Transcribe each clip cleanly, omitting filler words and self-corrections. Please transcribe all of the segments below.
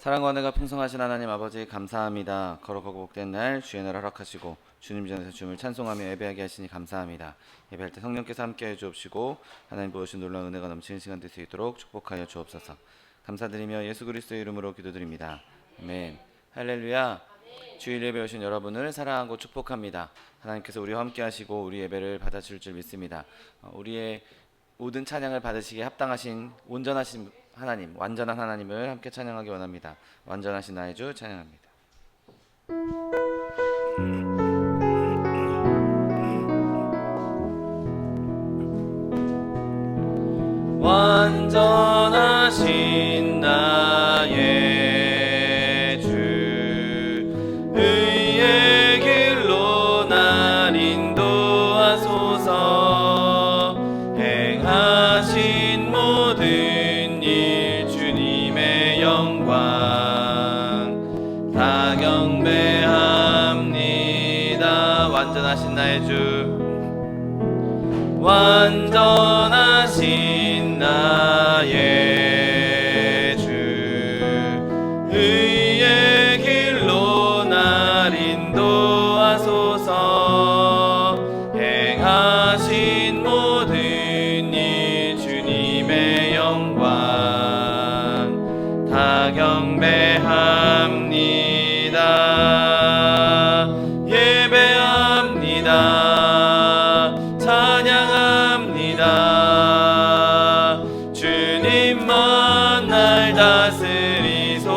사랑과 은혜가 풍성하신 하나님 아버지 감사합니다. 거룩하고 복된 날 주의 날 허락하시고 주님 전에서 주님을 찬송하며 예배하게 하시니 감사합니다. 예배할 때 성령께서 함께해 주옵시고 하나님 부으신 놀라운 은혜가 넘치는 시간 될 수 있도록 축복하여 주옵소서. 감사드리며 예수 그리스도의 이름으로 기도드립니다. 아멘. 할렐루야. 주일 예배 오신 여러분을 사랑하고 축복합니다. 하나님께서 우리와 함께 하시고 우리 예배를 받아줄 줄 믿습니다. 우리의 모든 찬양을 받으시기에 합당하신 온전하신 하나님, 완전한 하나님을 함께 찬양하기 원합니다. 완전하신 나의 주 찬양합니다. 완전하신 나의 주 의의 길로 날 인도하소서. 행하신 모든 일 주님의 영광 다 경배합니다. 완전하신 나의 주, 완전하신 나의 주 의의 길로 날 인도하소서. 행하신 모든 일 주님의 영광 다 경배합니다. 예배합니다. 찬양합니다. 주님만 날 다스리소서.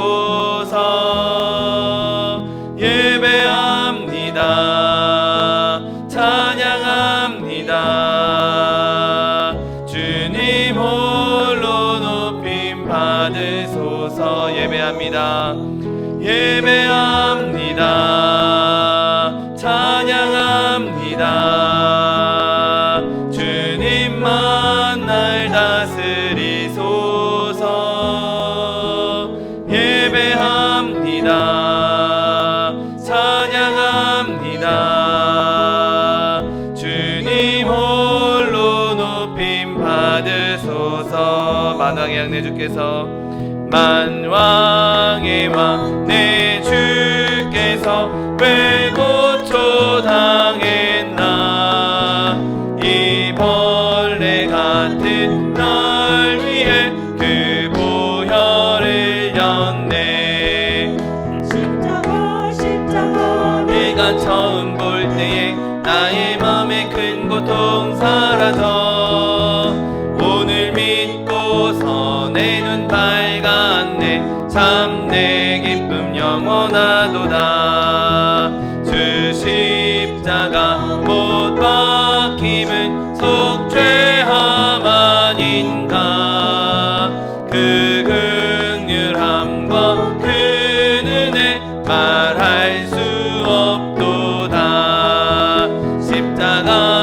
예배합니다. 찬양합니다. 주님 홀로 높임 받으소서. 예배합니다. 예배합니다. 찬양합니다. 주님만 날 다스리소서. 예배합니다. 찬양합니다. 주님 홀로 높임 받으소서. 만왕의 왕 내 주께서, 만왕의 왕 내 주께서 왜 고초당했나. 이 벌레 같은 날 위해 그 보혈을 흘렸네. 십자가 내가 처음 볼 때에 나의 맘에 큰 고통 사라져. 오늘 믿고서 내 눈 밝았네. 참 내 기쁨 영원하도다. 주 십자가 못 박힘은 속죄함 아닌가. 그 긍휼함과 그 은혜 말할 수 없도다.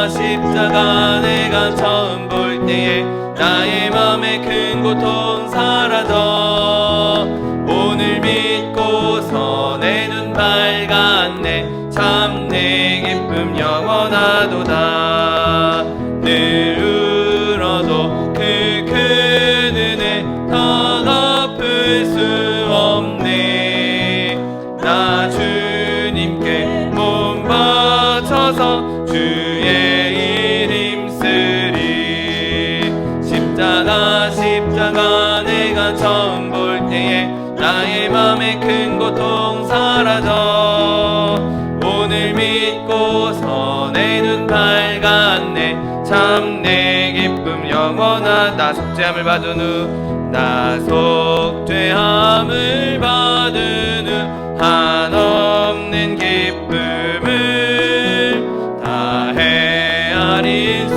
십자가 내가 처음 볼 때에 나의 맘에 큰 고통 사라져. 오늘 믿고서 내 눈 밝았네. 참 내 기쁨 영원하도다. 늘 울어도 그 큰 은혜 더 갚을 수 없네. 나 주님께 몸 바쳐서 주의 일 힘쓰리. 십자가 내가 처음 볼 때에 나의 맘에 큰 고통 사라져. 오늘 믿고서 내 눈 밝았네. 참 내 기쁨 영원하다. 나 속죄함을 받은 후, 나 속죄함을 받은 후 한없는 기쁨을 다 헤아릴 수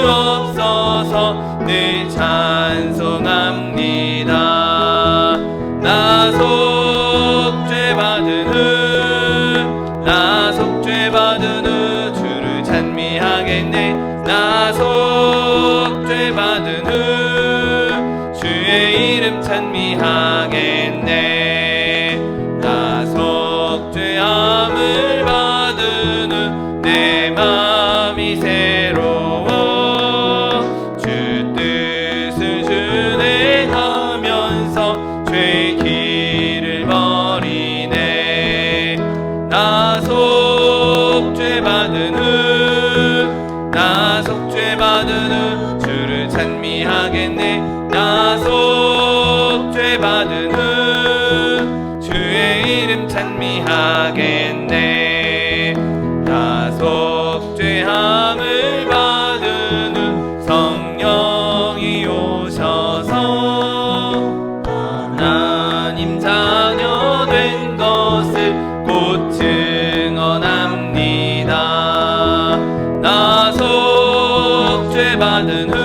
없어서 늘 찬송합니다. 나 속죄받은 후, 나 속죄받은 후 주를 찬미하겠네. 나 속죄받은 후 주의 이름 찬미하겠네. 찬미하겠네. 나 속죄함을 받은 후 성령이 오셔서 하나님 자녀 된 것을 곧 증언합니다. 나 속죄받은 후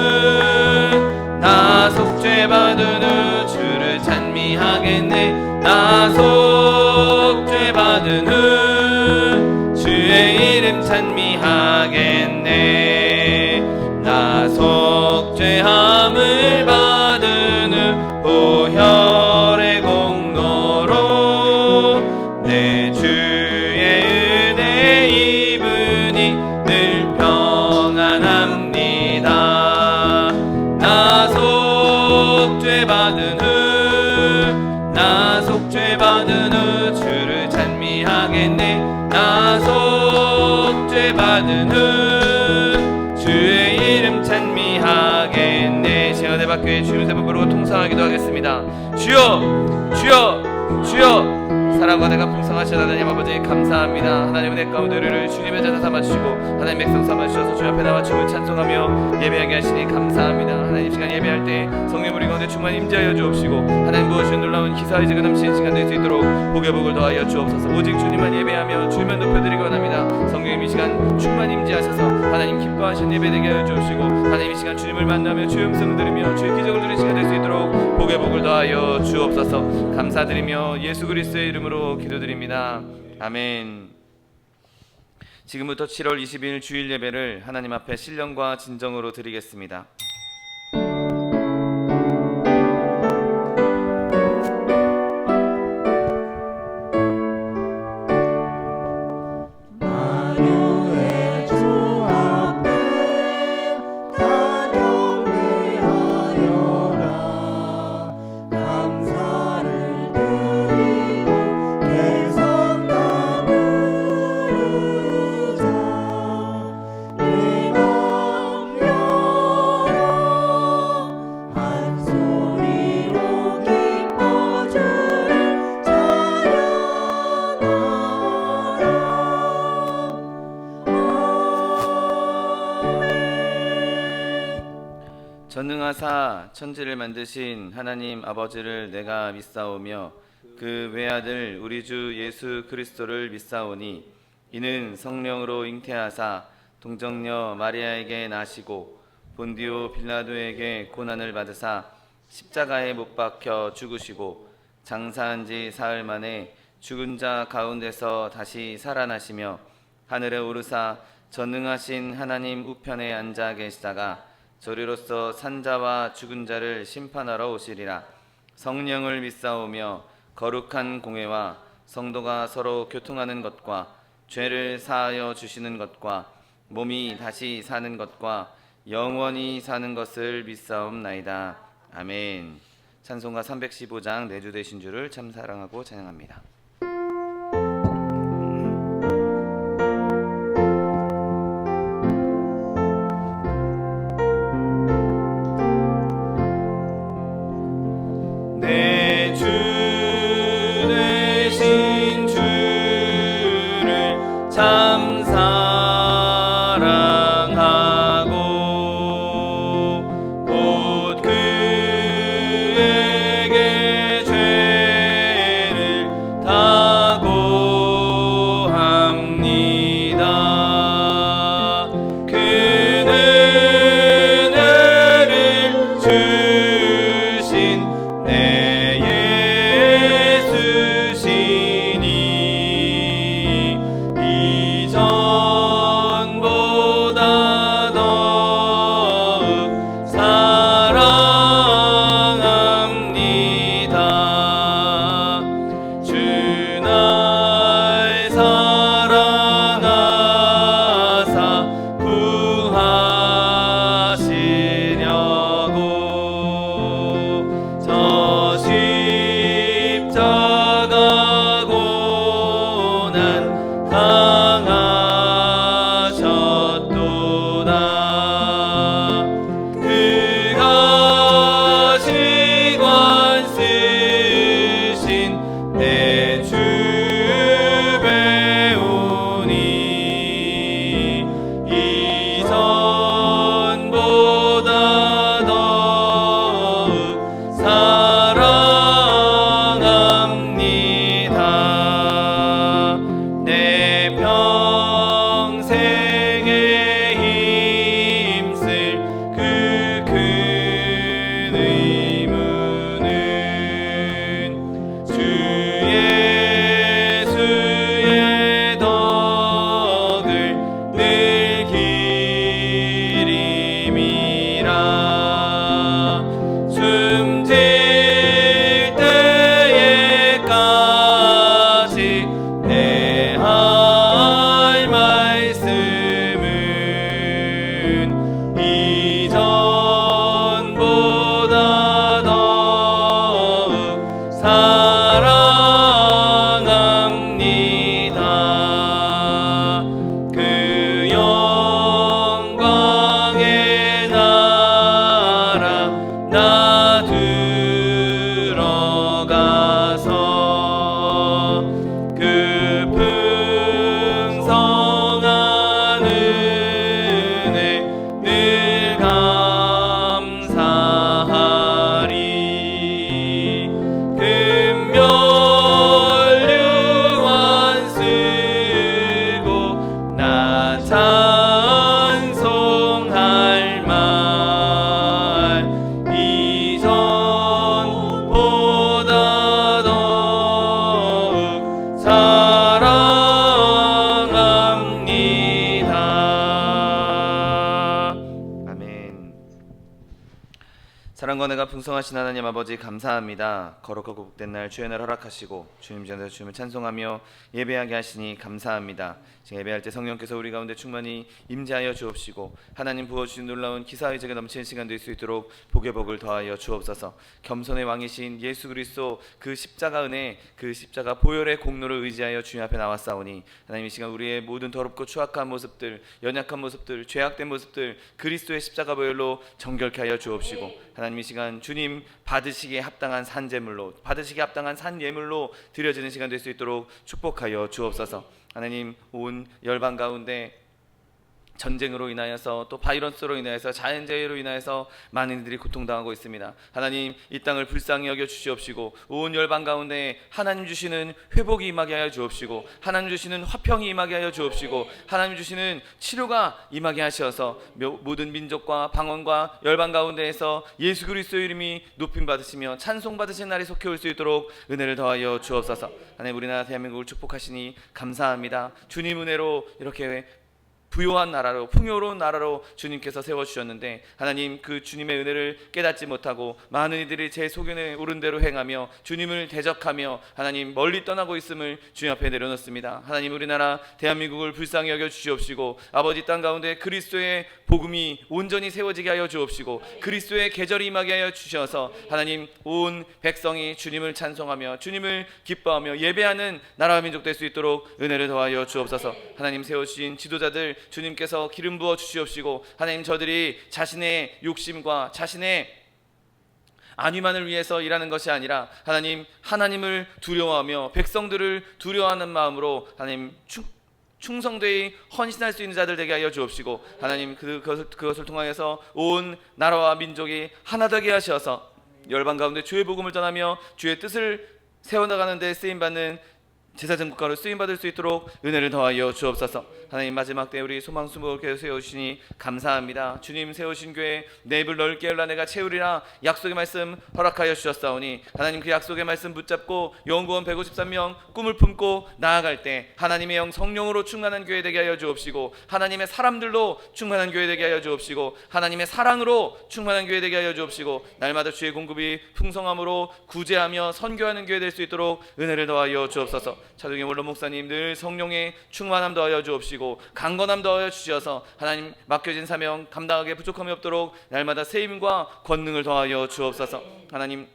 주를 찬미하겠네. 나 속죄받은 후 주의 이름 찬미하겠네. 나 속죄함을 받은 후 보혈의 공로로 내 주의 은혜 입으니 늘 평안합니다. 나 속죄받은 후 주를 찬미하겠네. 나 속죄받은 후 주의 이름 찬미하겠네. 시간대 밖에 주님 세번 부르고 통성하기도 하겠습니다. 주여 주여 주여. 사랑과 내가 풍성하신 하나님 아버지 감사합니다. 하나님 은혜 가운데 우리를 주님의 자녀 삼아주시고 하나님 백성 삼아주셔서 주 앞에 나와 춤을 찬송하며 예배하게 하시니 감사합니다. 하나님 시간 예배할 때 성령 우리 가운데 충만 임재하여 주옵시고 하나님 부어주신 놀라운 기사의 지금 넘치는 시간 될 수 있도록 복의 복을 더하여 주옵소서. 오직 주님만 예배하며 주님만 높여드리기 원합니다. 성령님 이 시간 충만 임재하셔서 하나님 기뻐하신 예배 되게 하여 주옵시고 하나님 이 시간 주님을 만나며 주의 음성을 들으며 주의 기적을 누리는 시간 될 수 있도록 복의 복을 더하여 주옵소서. 감사드리며 예수 그리스도의 이름으로 기도드립니다. 아멘. 지금부터 7월 20일 주일 예배를 하나님 앞에 신령과 진정으로 드리겠습니다. 전능하사 천지를 만드신 하나님 아버지를 내가 믿사오며 그 외아들 우리 주 예수 그리스도를 믿사오니 이는 성령으로 잉태하사 동정녀 마리아에게 나시고 본디오 빌라도에게 고난을 받으사 십자가에 못 박혀 죽으시고 장사한 지 사흘 만에 죽은 자 가운데서 다시 살아나시며 하늘에 오르사 전능하신 하나님 우편에 앉아 계시다가 저리로서 산자와 죽은 자를 심판하러 오시리라. 성령을 믿사오며 거룩한 공회와 성도가 서로 교통하는 것과 죄를 사하여 주시는 것과 몸이 다시 사는 것과 영원히 사는 것을 믿사옵나이다. 아멘. 찬송가 315장 내 주 되신 주를 참 사랑하고 찬양합니다. 참 사랑하고 곧 그에게 죄를 다고 합니다. 그는 은혜를 주신 내 예수시니 이전보다 더욱 사랑합니다. 주 날 사랑하사 구하시려고 저 십자가 고난 당하셨도다. 그가 시관 쓰신 내 주 강건해가 풍성하신 하나님 아버지 감사합니다. 거룩하고 복된 날 주의 날 허락하시고 주님 전에서 주님을 찬송하며 예배하게 하시니 감사합니다. 지금 예배할 때 성령께서 우리 가운데 충만히 임재하여 주옵시고 하나님 부어주신 놀라운 기사의적에 넘치는 시간 될 수 있도록 복의 복을 더하여 주옵소서. 겸손의 왕이신 예수 그리스도 그 십자가 은혜, 그 십자가 보혈의 공로를 의지하여 주님 앞에 나왔사오니 하나님 이 시간 우리의 모든 더럽고 추악한 모습들, 연약한 모습들, 죄악된 모습들 그리스도의 십자가 보혈로 정결케 하여 주옵시고 하나님 이 시간 주님 받으시기에 합당한 산제물로, 받으시기에 합당한 산예물로 드려지는 시간 될 수 있도록 축복하여 주옵소서. 하나님 온 열방 가운데 전쟁으로 인하여서 또 바이러스로 인하여서 자연재해로 인하여서 많은 이들이 고통당하고 있습니다. 하나님 이 땅을 불쌍히 여겨 주시옵시고 온 열방 가운데 하나님 주시는 회복이 임하게 하여 주옵시고 하나님 주시는 화평이 임하게 하여 주옵시고 하나님 주시는 치료가 임하게 하셔서 모든 민족과 방언과 열방 가운데에서 예수 그리스도의 이름이 높임 받으시며 찬송 받으신 날이 속해 올 수 있도록 은혜를 더하여 주옵소서. 하나님 우리나라 대한민국을 축복하시니 감사합니다. 주님 은혜로 이렇게 부요한 나라로 풍요로운 나라로 주님께서 세워주셨는데 하나님 그 주님의 은혜를 깨닫지 못하고 많은 이들이 제 소견에 오른 대로 행하며 주님을 대적하며 하나님 멀리 떠나고 있음을 주님 앞에 내려놓습니다. 하나님 우리나라 대한민국을 불쌍히 여겨 주시옵시고 아버지 땅 가운데 그리스도의 복음이 온전히 세워지게 하여 주옵시고 그리스도의 계절이 임하게 하여 주셔서 하나님 온 백성이 주님을 찬송하며 주님을 기뻐하며 예배하는 나라와 민족 될 수 있도록 은혜를 더하여 주옵소서. 하나님 세우신 지도자들 주님께서 기름 부어 주시옵시고 하나님 저들이 자신의 욕심과 자신의 안위만을 위해서 일하는 것이 아니라 하나님 하나님을 두려워하며 백성들을 두려워하는 마음으로 하나님 충성되이 헌신할 수 있는 자들 되게 하여 주옵시고 하나님 그것을 통하여서 온 나라와 민족이 하나 되게 하셔서 열방 가운데 주의 복음을 전하며 주의 뜻을 세워나가는 데 쓰임받는 제사장 국가로 쓰임받을 수 있도록 은혜를 더하여 주옵소서. 하나님 마지막 때 우리 소망수목을 세우시니 감사합니다. 주님 세우신 교회 내 입을 넓게 열라 내가 채우리라 약속의 말씀 허락하여 주셨사오니 하나님 그 약속의 말씀 붙잡고 영구원 153명 꿈을 품고 나아갈 때 하나님의 영 성령으로 충만한 교회 되게 하여 주옵시고 하나님의 사람들로 충만한 교회 되게 하여 주옵시고 하나님의 사랑으로 충만한 교회 되게 하여 주옵시고 날마다 주의 공급이 풍성함으로 구제하며 선교하는 교회 될 수 있도록 은혜를 더하여 주옵소서. 차동희 원로 목사님 늘 성령의 충만함 더하여 주옵시고 강건함 더하여 주셔서 하나님 맡겨진 사명 감당하기에 부족함이 없도록 날마다 세임과 권능을 더하여 주옵소서. 하나님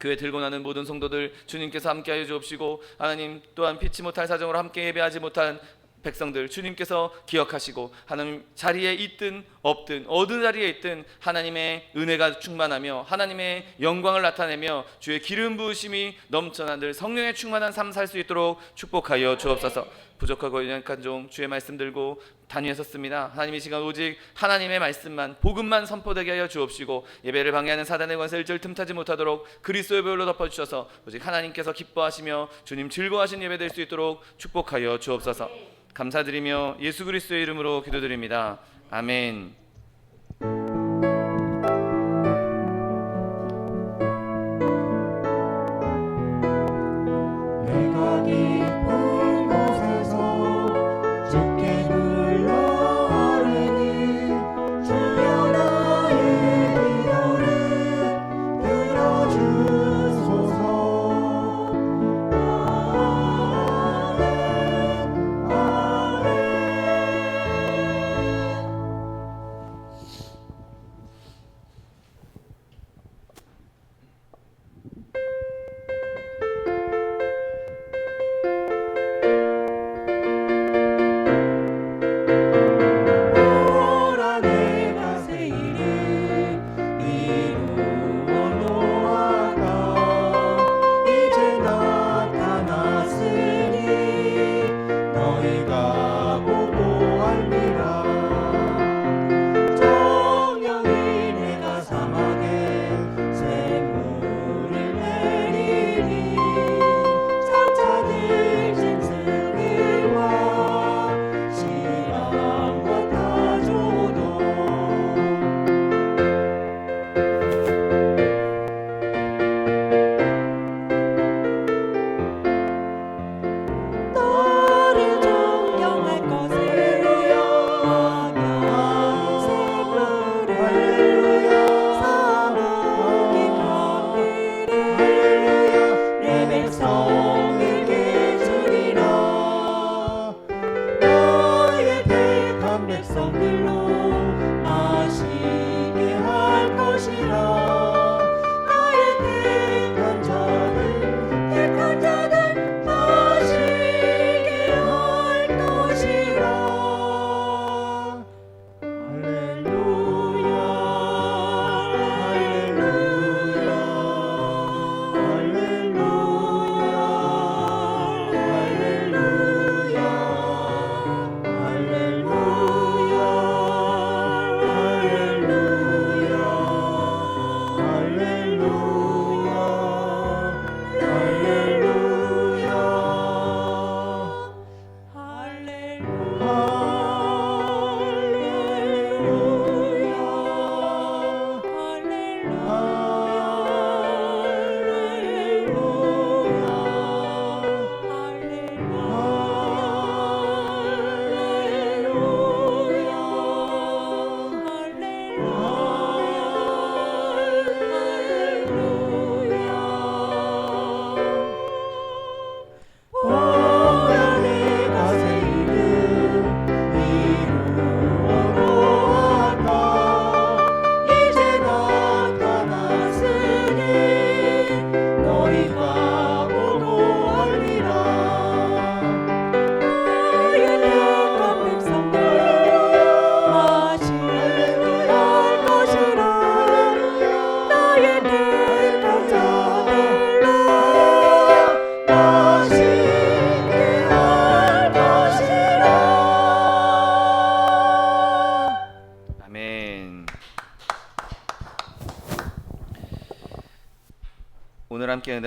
교회 들고 나는 모든 성도들 주님께서 함께하여 주옵시고 하나님 또한 피치 못할 사정으로 함께 예배하지 못한 백성들 주님께서 기억하시고 하나님 자리에 있든 없든 어느 자리에 있든 하나님의 은혜가 충만하며 하나님의 영광을 나타내며 주의 기름 부으심이 넘쳐나 늘 성령의 충만한 삶 살 수 있도록 축복하여 주옵소서. 부족하고 연약한 종 주의 말씀 들고 단위에 섰습니다. 하나님 이 시간 오직 하나님의 말씀만 복음만 선포되게 하여 주옵시고 예배를 방해하는 사단의 권세를 절 틈타지 못하도록 그리스도의 보혈로 덮어주셔서 오직 하나님께서 기뻐하시며 주님 즐거워하신 예배 될 수 있도록 축복하여 주옵소서. 감사드리며 예수 그리스도의 이름으로 기도드립니다. 아멘. 내가 깊은 곳에서 주께 불러 아뢰니 주여 나의 기도를 들어주소서. 아멘 아멘.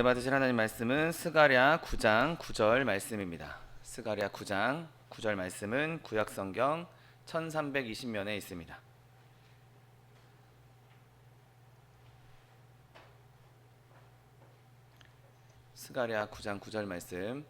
은혜 받으실 하나님 말씀은 스가랴 9장 9절 말씀입니다. 스가랴 9장 9절 말씀은 구약성경 1320면에 있습니다. 스가랴 9장 9절 말씀,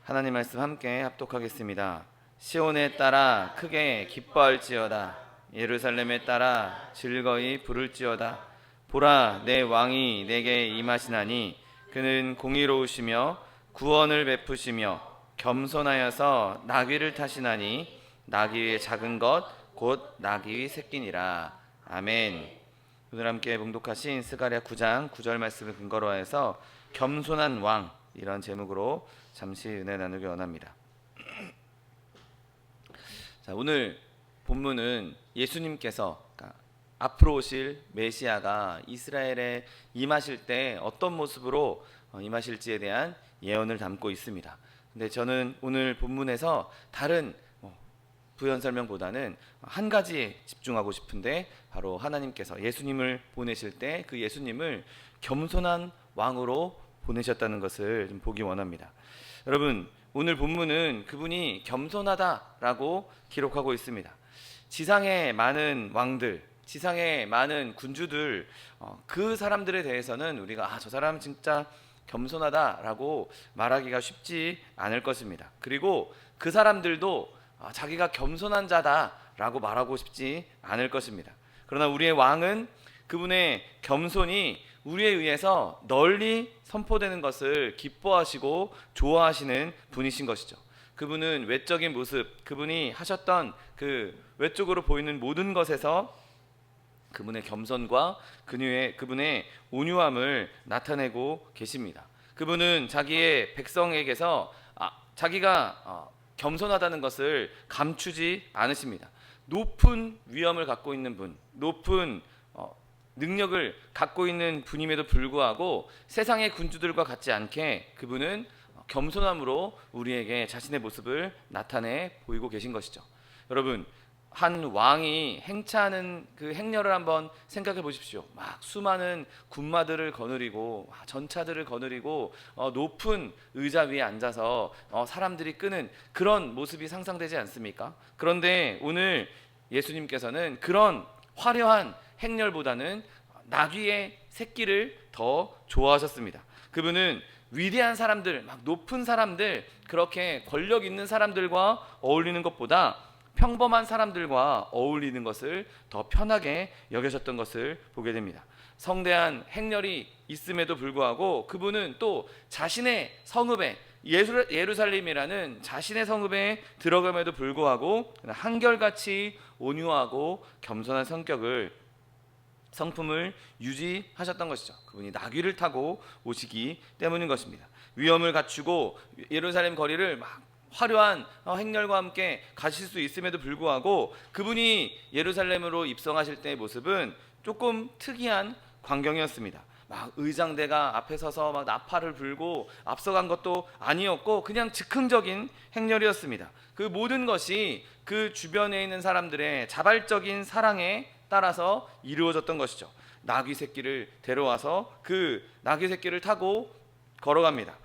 하나님 말씀 함께 합독하겠습니다. 시온에 따라 크게 기뻐할지어다. 예루살렘에 따라 즐거이 부를지어다. 보라, 내 왕이 내게 임하시나니 그는 공의로우시며 구원을 베푸시며 겸손하여서 나귀를 타시나니 나귀의 작은 것 곧 나귀의 새끼니라. 아멘. 오늘 함께 봉독하신 스가랴 9장 9절 말씀을 근거로 해서 겸손한 왕, 이런 제목으로 잠시 은혜 나누기 원합니다. 자, 오늘 본문은 예수님께서 앞으로 오실 메시아가 이스라엘에 임하실 때 어떤 모습으로 임하실지에 대한 예언을 담고 있습니다. 근데 저는 오늘 본문에서 다른 부연 설명보다는 한 가지에 집중하고 싶은데, 바로 하나님께서 예수님을 보내실 때 그 예수님을 겸손한 왕으로 보내셨다는 것을 좀 보기 원합니다. 여러분, 오늘 본문은 그분이 겸손하다라고 기록하고 있습니다. 지상의 많은 왕들, 지상의 많은 군주들, 그 사람들에 대해서는 우리가 저 사람 진짜 겸손하다라고 말하기가 쉽지 않을 것입니다. 그리고 그 사람들도 자기가 겸손한 자다라고 말하고 싶지 않을 것입니다. 그러나 우리의 왕은 그분의 겸손이 우리에 의해서 널리 선포되는 것을 기뻐하시고 좋아하시는 분이신 것이죠. 그분은 외적인 모습, 그분이 하셨던 그 외적으로 보이는 모든 것에서 그분의 겸손과 그분의 온유함을 나타내고 계십니다. 그분은 자기의 백성에게서 자기가 겸손하다는 것을 감추지 않으십니다. 높은 위엄을 갖고 있는 분, 높은 능력을 갖고 있는 분임에도 불구하고 세상의 군주들과 같지 않게 그분은 겸손함으로 우리에게 자신의 모습을 나타내 보이고 계신 것이죠. 여러분, 한 왕이 행차하는 그 행렬을 한번 생각해 보십시오. 막 수많은 군마들을 거느리고 전차들을 거느리고 높은 의자 위에 앉아서 사람들이 끄는 그런 모습이 상상되지 않습니까? 그런데 오늘 예수님께서는 그런 화려한 행렬보다는 나귀의 새끼를 더 좋아하셨습니다. 그분은 위대한 사람들, 막 높은 사람들, 그렇게 권력 있는 사람들과 어울리는 것보다 평범한 사람들과 어울리는 것을 더 편하게 여기셨던 것을 보게 됩니다. 성대한 행렬이 있음에도 불구하고 그분은 또 자신의 성읍에, 예루살렘이라는 자신의 성읍에 들어감에도 불구하고 한결같이 온유하고 겸손한 성품을 유지하셨던 것이죠. 그분이 나귀를 타고 오시기 때문인 것입니다. 위엄을 갖추고 예루살렘 거리를 막 화려한 행렬과 함께 가실 수 있음에도 불구하고 그분이 예루살렘으로 입성하실 때의 모습은 조금 특이한 광경이었습니다. 막 의장대가 앞에 서서 막 나팔을 불고 앞서간 것도 아니었고 그냥 즉흥적인 행렬이었습니다. 그 모든 것이 그 주변에 있는 사람들의 자발적인 사랑에 따라서 이루어졌던 것이죠. 나귀 새끼를 데려와서 그 나귀 새끼를 타고 걸어갑니다.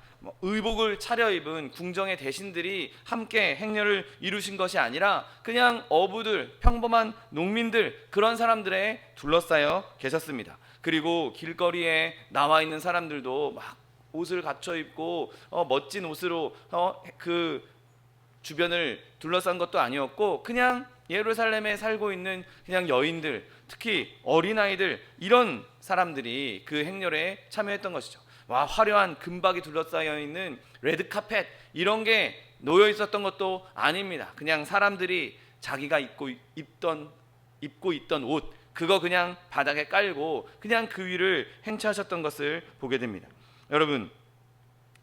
의복을 차려입은 궁정의 대신들이 함께 행렬을 이루신 것이 아니라 그냥 어부들, 평범한 농민들, 그런 사람들에 둘러싸여 계셨습니다. 그리고 길거리에 나와 있는 사람들도 막 옷을 갖춰 입고 멋진 옷으로 그 주변을 둘러싼 것도 아니었고 그냥 예루살렘에 살고 있는 그냥 여인들, 특히 어린아이들, 이런 사람들이 그 행렬에 참여했던 것이죠. 화려한 금박이 둘러싸여 있는 레드카펫 이런 게 놓여 있었던 것도 아닙니다. 그냥 사람들이 자기가 입고 있던 옷, 그거 그냥 바닥에 깔고 그냥 그 위를 행차하셨던 것을 보게 됩니다. 여러분,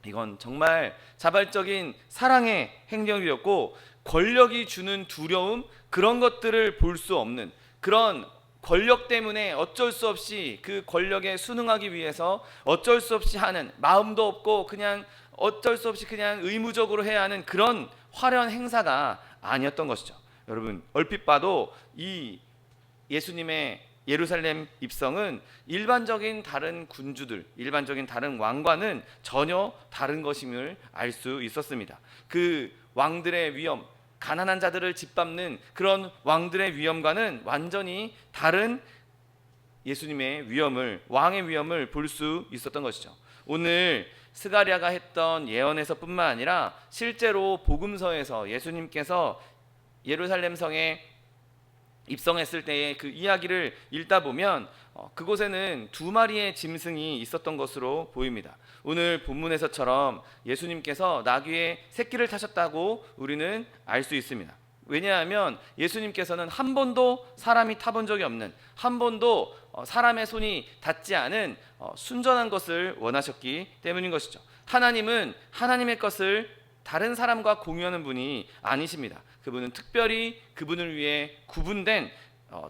이건 정말 자발적인 사랑의 행렬이었고 권력이 주는 두려움, 그런 것들을 볼 수 없는, 그런 권력 때문에 어쩔 수 없이 그 권력에 순응하기 위해서 어쩔 수 없이 하는, 마음도 없고 그냥 어쩔 수 없이 그냥 의무적으로 해야 하는 그런 화려한 행사가 아니었던 것이죠. 여러분, 얼핏 봐도 이 예수님의 예루살렘 입성은 일반적인 다른 군주들, 일반적인 다른 왕과는 전혀 다른 것임을 알 수 있었습니다. 그 왕들의 위엄, 가난한 자들을 짓밟는 그런 왕들의 위엄과는 완전히 다른 예수님의 위엄을, 왕의 위엄을 볼 수 있었던 것이죠. 오늘 스가랴가 했던 예언에서뿐만 아니라 실제로 복음서에서 예수님께서 예루살렘 성에 입성했을 때의 그 이야기를 읽다 보면 그곳에는 2마리의 짐승이 있었던 것으로 보입니다. 오늘 본문에서처럼 예수님께서 나귀의 새끼를 타셨다고 우리는 알 수 있습니다. 왜냐하면 예수님께서는 한 번도 사람이 타본 적이 없는, 한 번도 사람의 손이 닿지 않은 순전한 것을 원하셨기 때문인 것이죠. 하나님은 하나님의 것을 다른 사람과 공유하는 분이 아니십니다. 그분은 특별히 그분을 위해 구분된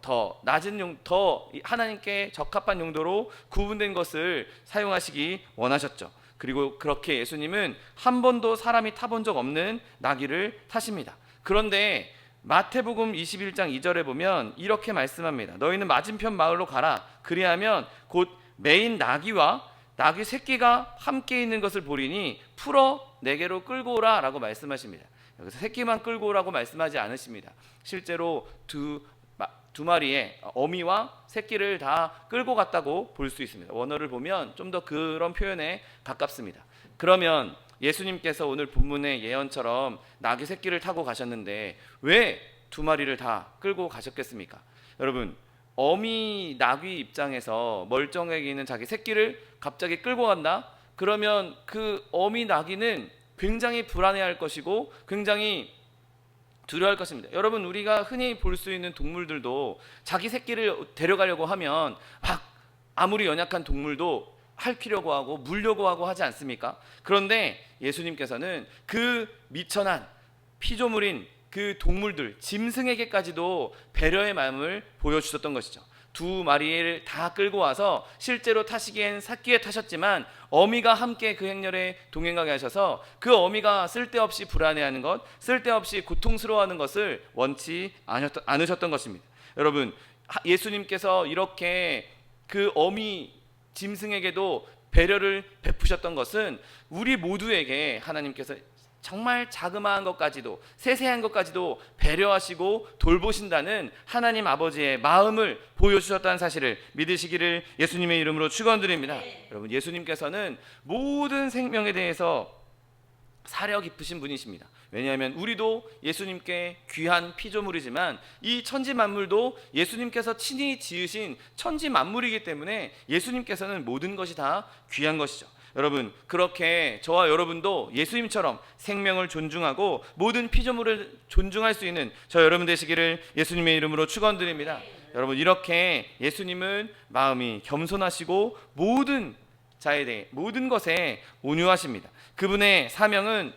더 낮은 더 하나님께 적합한 용도로 구분된 것을 사용하시기 원하셨죠. 그리고 그렇게 예수님은 한 번도 사람이 타본 적 없는 나귀를 타십니다. 그런데 마태복음 21장 2절에 보면 이렇게 말씀합니다. 너희는 맞은편 마을로 가라. 그리하면 곧 매인 나귀와 나귀 새끼가 함께 있는 것을 보리니 풀어 내게로 끌고 오라 라고 말씀하십니다. 여기서 새끼만 끌고 오라고 말씀하지 않으십니다. 실제로 두 마리의 어미와 새끼를 다 끌고 갔다고 볼 수 있습니다. 원어를 보면 좀 더 그런 표현에 가깝습니다. 그러면 예수님께서 오늘 본문의 예언처럼 나귀 새끼를 타고 가셨는데 왜 2마리를 다 끌고 가셨겠습니까? 여러분, 어미 나귀 입장에서 멀쩡하게 있는 자기 새끼를 갑자기 끌고 간다? 그러면 그 어미 나귀는 굉장히 불안해할 것이고 굉장히 두려워할 것입니다. 여러분, 우리가 흔히 볼 수 있는 동물들도 자기 새끼를 데려가려고 하면 막 아무리 연약한 동물도 핥히려고 하고 물려고 하고 하지 않습니까? 그런데 예수님께서는 그 미천한 피조물인 그 동물들, 짐승에게까지도 배려의 마음을 보여주셨던 것이죠. 2마리를 다 끌고 와서 실제로 타시기엔 새끼에 타셨지만 어미가 함께 그 행렬에 동행하게 하셔서 그 어미가 쓸데없이 불안해하는 것, 쓸데없이 고통스러워하는 것을 원치 않으셨던 것입니다. 여러분, 예수님께서 이렇게 그 어미 짐승에게도 배려를 베푸셨던 것은 우리 모두에게 하나님께서 정말 자그마한 것까지도, 세세한 것까지도 배려하시고 돌보신다는 하나님 아버지의 마음을 보여주셨다는 사실을 믿으시기를 예수님의 이름으로 축원드립니다. 여러분, 예수님께서는 모든 생명에 대해서 사려 깊으신 분이십니다. 왜냐하면 우리도 예수님께 귀한 피조물이지만 이 천지 만물도 예수님께서 친히 지으신 천지 만물이기 때문에 예수님께서는 모든 것이 다 귀한 것이죠. 여러분, 그렇게 저와 여러분도 예수님처럼 생명을 존중하고 모든 피조물을 존중할 수 있는 저 여러분 되시기를 예수님의 이름으로 축원드립니다. 여러분, 이렇게 예수님은 마음이 겸손하시고 모든 자에 대해 모든 것에 온유하십니다. 그분의 사명은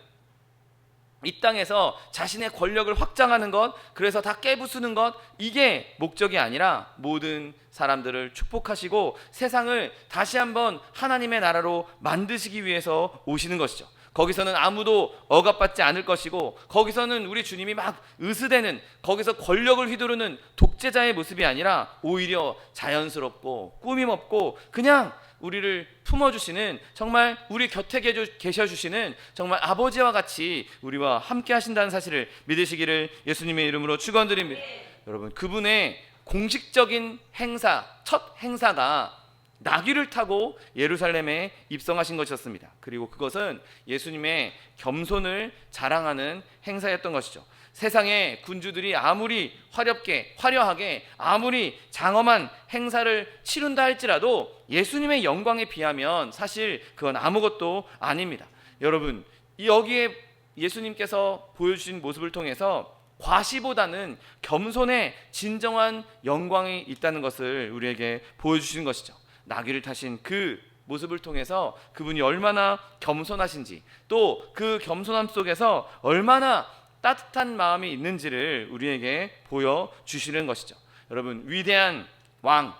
이 땅에서 자신의 권력을 확장하는 것, 그래서 다 깨부수는 것, 이게 목적이 아니라 모든 사람들을 축복하시고 세상을 다시 한번 하나님의 나라로 만드시기 위해서 오시는 것이죠. 거기서는 아무도 억압받지 않을 것이고, 거기서는 우리 주님이 막 으스대는, 거기서 권력을 휘두르는 독재자의 모습이 아니라 오히려 자연스럽고 꾸밈없고 그냥 우리를 품어주시는, 정말 우리 곁에 계셔주시는 정말 아버지와 같이 우리와 함께 하신다는 사실을 믿으시기를 예수님의 이름으로 축원드립니다. 여러분, 그분의 공식적인 행사, 첫 행사가 나귀를 타고 예루살렘에 입성하신 것이었습니다. 그리고 그것은 예수님의 겸손을 자랑하는 행사였던 것이죠. 세상의 군주들이 아무리 화려하게 아무리 장엄한 행사를 치룬다 할지라도 예수님의 영광에 비하면 사실 그건 아무것도 아닙니다. 여러분, 여기에 예수님께서 보여주신 모습을 통해서 과시보다는 겸손의 진정한 영광이 있다는 것을 우리에게 보여주시는 것이죠. 나귀를 타신 그 모습을 통해서 그분이 얼마나 겸손하신지, 또 그 겸손함 속에서 얼마나 따뜻한 마음이 있는지를 우리에게 보여주시는 것이죠. 여러분, 위대한 왕,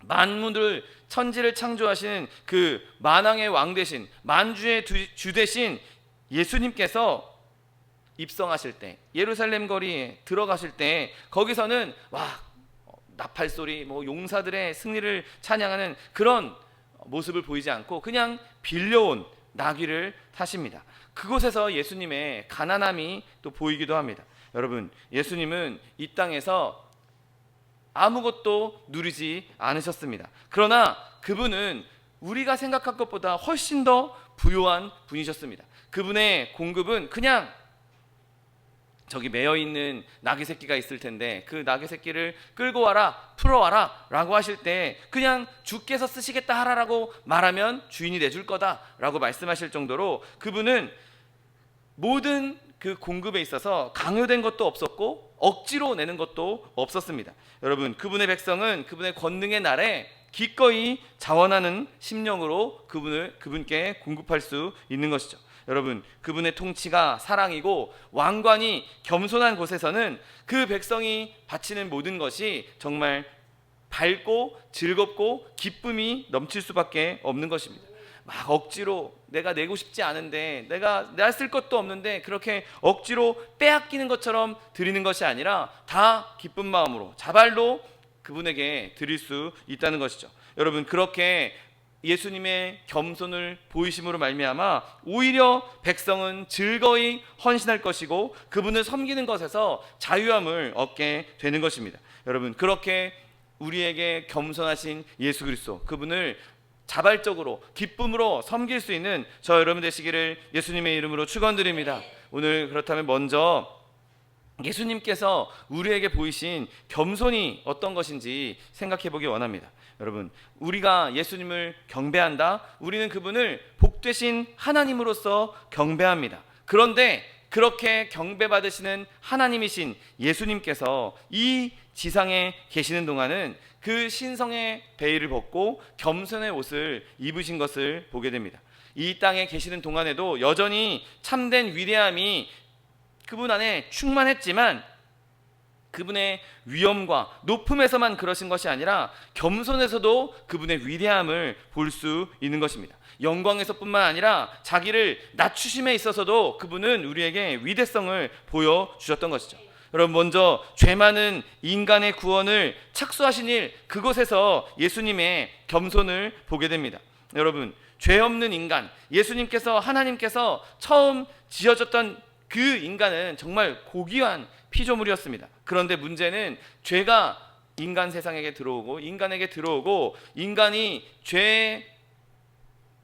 만물을 천지를 창조하시는 그 만왕의 왕 되신, 만주의 주 되신 예수님께서 입성하실 때, 예루살렘 거리에 들어가실 때 거기서는 나팔 소리, 용사들의 승리를 찬양하는 그런 모습을 보이지 않고 그냥 빌려온 나귀를 타십니다. 그곳에서 예수님의 가난함이 또 보이기도 합니다. 여러분, 예수님은 이 땅에서 아무것도 누리지 않으셨습니다. 그러나 그분은 우리가 생각한 것보다 훨씬 더 부요한 분이셨습니다. 그분의 공급은 그냥 저기 매여있는 나귀 새끼가 있을 텐데 그 나귀 새끼를 끌고 와라, 풀어와라 라고 하실 때 그냥 주께서 쓰시겠다 하라라고 말하면 주인이 내줄 거다 라고 말씀하실 정도로 그분은 모든 그 공급에 있어서 강요된 것도 없었고 억지로 내는 것도 없었습니다. 여러분, 그분의 백성은 그분의 권능의 날에 기꺼이 자원하는 심령으로 그분께 공급할 수 있는 것이죠. 여러분, 그분의 통치가 사랑이고 왕관이 겸손한 곳에서는 그 백성이 바치는 모든 것이 정말 밝고 즐겁고 기쁨이 넘칠 수밖에 없는 것입니다. 막 억지로 내가 내고 싶지 않은데 내가 쓸 것도 없는데 그렇게 억지로 빼앗기는 것처럼 드리는 것이 아니라 다 기쁜 마음으로 자발로 그분에게 드릴 수 있다는 것이죠. 여러분, 그렇게 예수님의 겸손을 보이심으로 말미암아 오히려 백성은 즐거이 헌신할 것이고 그분을 섬기는 것에서 자유함을 얻게 되는 것입니다. 여러분, 그렇게 우리에게 겸손하신 예수 그리스도, 그분을 자발적으로 기쁨으로 섬길 수 있는 저 여러분 되시기를 예수님의 이름으로 축원드립니다. 오늘 그렇다면 먼저 예수님께서 우리에게 보이신 겸손이 어떤 것인지 생각해 보기 원합니다. 여러분, 우리가 예수님을 경배한다. 우리는 그분을 복되신 하나님으로서 경배합니다. 그런데 그렇게 경배받으시는 하나님이신 예수님께서 이 지상에 계시는 동안은 그 신성의 베일을 벗고 겸손의 옷을 입으신 것을 보게 됩니다. 이 땅에 계시는 동안에도 여전히 참된 위대함이 그분 안에 충만했지만 그분의 위엄과 높음에서만 그러신 것이 아니라 겸손에서도 그분의 위대함을 볼 수 있는 것입니다. 영광에서뿐만 아니라 자기를 낮추심에 있어서도 그분은 우리에게 위대성을 보여주셨던 것이죠. 여러분, 먼저 죄 많은 인간의 구원을 착수하신 일, 그곳에서 예수님의 겸손을 보게 됩니다. 여러분, 죄 없는 인간, 예수님께서 하나님께서 처음 지어졌던 그 인간은 정말 고귀한 피조물이었습니다. 그런데 문제는 죄가 인간 세상에게 들어오고 인간이 죄에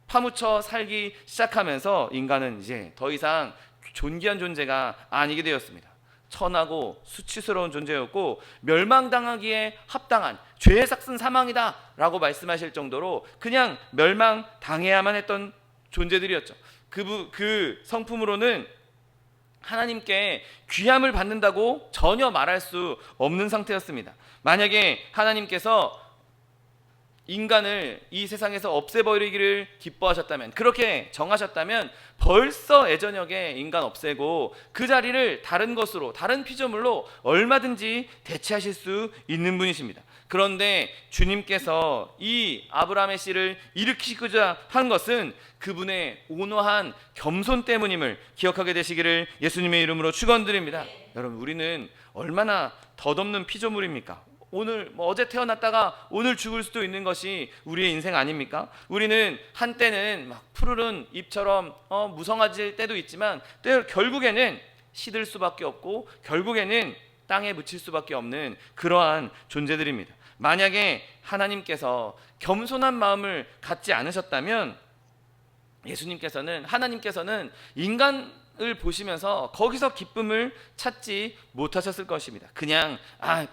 파묻혀 살기 시작하면서 인간은 이제 더 이상 존귀한 존재가 아니게 되었습니다. 천하고 수치스러운 존재였고 멸망당하기에 합당한 죄의 삭슨 사망이다 라고 말씀하실 정도로 그냥 멸망당해야만 했던 존재들이었죠. 그 성품으로는 하나님께 귀함을 받는다고 전혀 말할 수 없는 상태였습니다. 만약에 하나님께서 인간을 이 세상에서 없애버리기를 기뻐하셨다면, 그렇게 정하셨다면 벌써 예저녁에 인간 없애고 그 자리를 다른 것으로, 다른 피조물로 얼마든지 대체하실 수 있는 분이십니다. 그런데 주님께서 이 아브라함의 씨를 일으키고자 한 것은 그분의 온화한 겸손 때문임을 기억하게 되시기를 예수님의 이름으로 축원드립니다. 여러분, 우리는 얼마나 덧없는 피조물입니까? 오늘 어제 태어났다가 오늘 죽을 수도 있는 것이 우리의 인생 아닙니까? 우리는 한때는 막 푸르른 잎처럼 무성해질 때도 있지만 결국에는 시들 수밖에 없고 결국에는 땅에 묻힐 수밖에 없는 그러한 존재들입니다. 만약에 하나님께서 겸손한 마음을 갖지 않으셨다면 하나님께서는 인간을 보시면서 거기서 기쁨을 찾지 못하셨을 것입니다. 그냥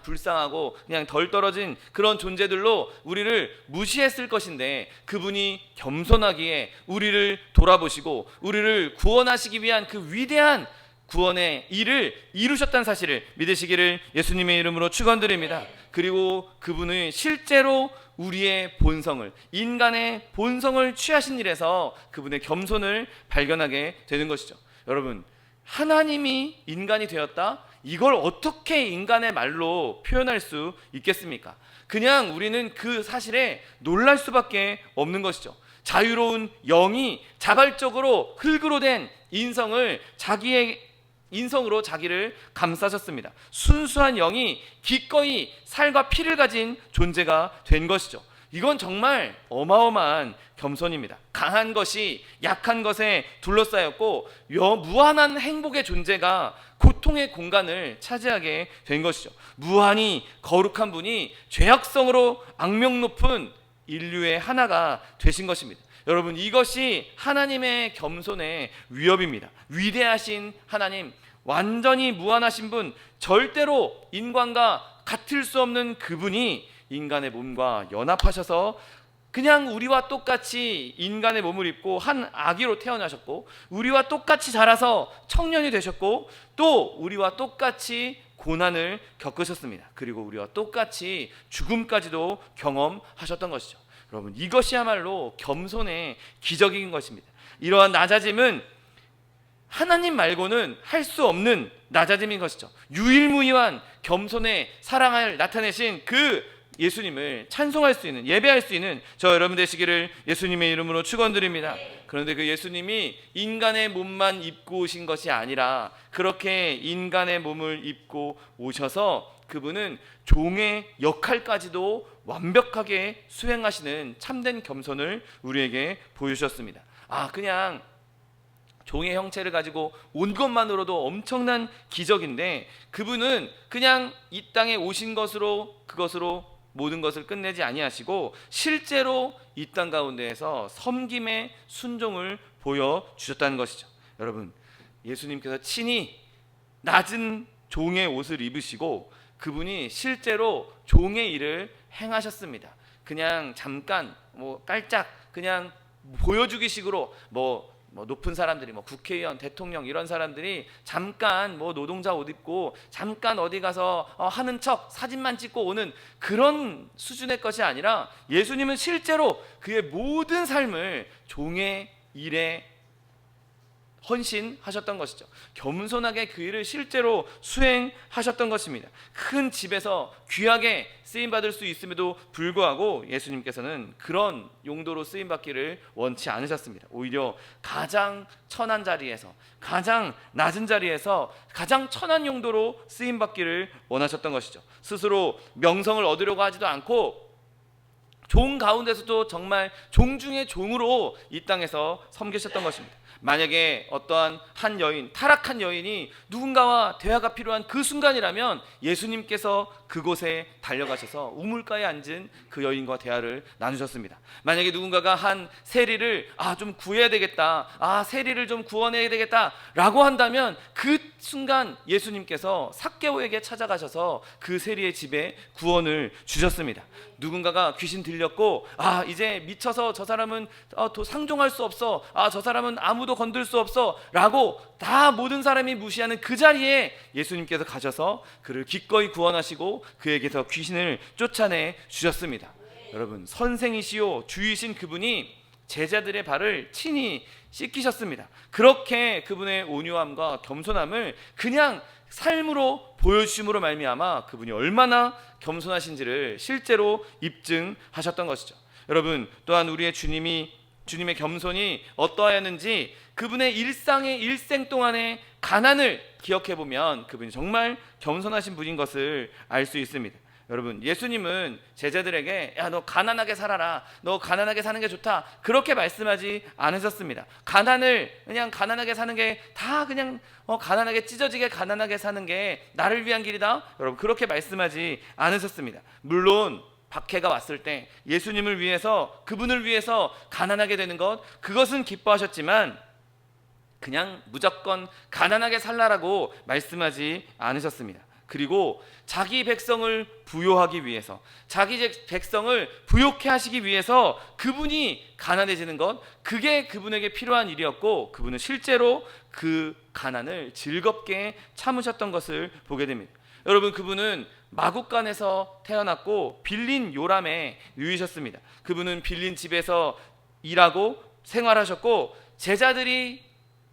불쌍하고 그냥 덜 떨어진 그런 존재들로 우리를 무시했을 것인데 그분이 겸손하기에 우리를 돌아보시고 우리를 구원하시기 위한 그 위대한 구원의 일을 이루셨다는 사실을 믿으시기를 예수님의 이름으로 축원드립니다. 그리고 그분은 실제로 우리의 본성을, 인간의 본성을 취하신 일에서 그분의 겸손을 발견하게 되는 것이죠. 여러분, 하나님이 인간이 되었다? 이걸 어떻게 인간의 말로 표현할 수 있겠습니까? 그냥 우리는 그 사실에 놀랄 수밖에 없는 것이죠. 자유로운 영이 자발적으로 흙으로 된 인성을 자기의 인성으로 자기를 감싸셨습니다. 순수한 영이 기꺼이 살과 피를 가진 존재가 된 것이죠. 이건 정말 어마어마한 겸손입니다. 강한 것이 약한 것에 둘러싸였고 무한한 행복의 존재가 고통의 공간을 차지하게 된 것이죠. 무한히 거룩한 분이 죄악성으로 악명 높은 인류의 하나가 되신 것입니다. 여러분, 이것이 하나님의 겸손의 위협입니다. 위대하신 하나님, 완전히 무한하신 분, 절대로 인간과 같을 수 없는 그분이 인간의 몸과 연합하셔서 그냥 우리와 똑같이 인간의 몸을 입고 한 아기로 태어나셨고, 우리와 똑같이 자라서 청년이 되셨고, 또 우리와 똑같이 고난을 겪으셨습니다. 그리고 우리와 똑같이 죽음까지도 경험하셨던 것이죠. 여러분, 이것이야말로 겸손의 기적인 것입니다. 이러한 낮아짐은 하나님 말고는 할 수 없는 낮아짐인 것이죠. 유일무이한 겸손의 사랑을 나타내신 그 예수님을 찬송할 수 있는, 예배할 수 있는 저 여러분 되시기를 예수님의 이름으로 축원드립니다. 그런데 그 예수님이 인간의 몸만 입고 오신 것이 아니라 그렇게 인간의 몸을 입고 오셔서 그분은 종의 역할까지도 완벽하게 수행하시는 참된 겸손을 우리에게 보여주셨습니다. 그냥 종의 형체를 가지고 온 것만으로도 엄청난 기적인데, 그분은 그냥 이 땅에 오신 것으로 그것으로 모든 것을 끝내지 아니하시고 실제로 이 땅 가운데에서 섬김의 순종을 보여주셨다는 것이죠. 여러분, 예수님께서 친히 낮은 종의 옷을 입으시고 그분이 실제로 종의 일을 행하셨습니다. 그냥 잠깐 깔짝 그냥 보여주기식으로 높은 사람들이 국회의원, 대통령 이런 사람들이 잠깐 노동자 옷 입고 잠깐 어디 가서 하는 척 사진만 찍고 오는 그런 수준의 것이 아니라 예수님은 실제로 그의 모든 삶을 종의 일에 헌신하셨던 것이죠. 겸손하게 그 일을 실제로 수행하셨던 것입니다. 큰 집에서 귀하게 쓰임받을 수 있음에도 불구하고 예수님께서는 그런 용도로 쓰임받기를 원치 않으셨습니다. 오히려 가장 천한 자리에서, 가장 낮은 자리에서 가장 천한 용도로 쓰임받기를 원하셨던 것이죠. 스스로 명성을 얻으려고 하지도 않고 종 가운데서도 정말 종 중의 종으로 이 땅에서 섬기셨던 것입니다. 만약에 어떠한 한 여인, 타락한 여인이 누군가와 대화가 필요한 그 순간이라면 예수님께서 그곳에 달려가셔서 우물가에 앉은 그 여인과 대화를 나누셨습니다. 만약에 누군가가 한 세리를 좀 구해야 되겠다, 세리를 좀 구원해야 되겠다 라고 한다면 그 순간 예수님께서 삭개오에게 찾아가셔서 그 세리의 집에 구원을 주셨습니다. 누군가가 귀신 들렸고 이제 미쳐서 저 사람은 상종할 수 없어, 저 사람은 아무도 건들 수 없어 라고 다 모든 사람이 무시하는 그 자리에 예수님께서 가셔서 그를 기꺼이 구원하시고 그에게서 귀신을 쫓아내 주셨습니다. 여러분, 선생이시요 주이신 그분이 제자들의 발을 친히 씻기셨습니다. 그렇게 그분의 온유함과 겸손함을 그냥 삶으로 보여주심으로 말미암아 그분이 얼마나 겸손하신지를 실제로 입증하셨던 것이죠. 여러분, 또한 우리의 주님의 겸손이 어떠하였는지 그분의 일생 동안의 가난을 기억해보면 그분이 정말 겸손하신 분인 것을 알 수 있습니다. 여러분, 예수님은 제자들에게 너 가난하게 살아라, 너 가난하게 사는 게 좋다 그렇게 말씀하지 않으셨습니다. 그냥 가난하게 사는 게 다 그냥 가난하게 찢어지게 가난하게 사는 게 나를 위한 길이다, 여러분 그렇게 말씀하지 않으셨습니다. 물론 박해가 왔을 때 예수님을 위해서, 그분을 위해서 가난하게 되는 것, 그것은 기뻐하셨지만 그냥 무조건 가난하게 살라라고 말씀하지 않으셨습니다. 그리고 자기 백성을 부요하기 위해서, 자기 백성을 부요케 하시기 위해서 그분이 가난해지는 것, 그게 그분에게 필요한 일이었고 그분은 실제로 그 가난을 즐겁게 참으셨던 것을 보게 됩니다. 여러분, 그분은 마국간에서 태어났고 빌린 요람에 누이셨습니다. 그분은 빌린 집에서 일하고 생활하셨고 제자들이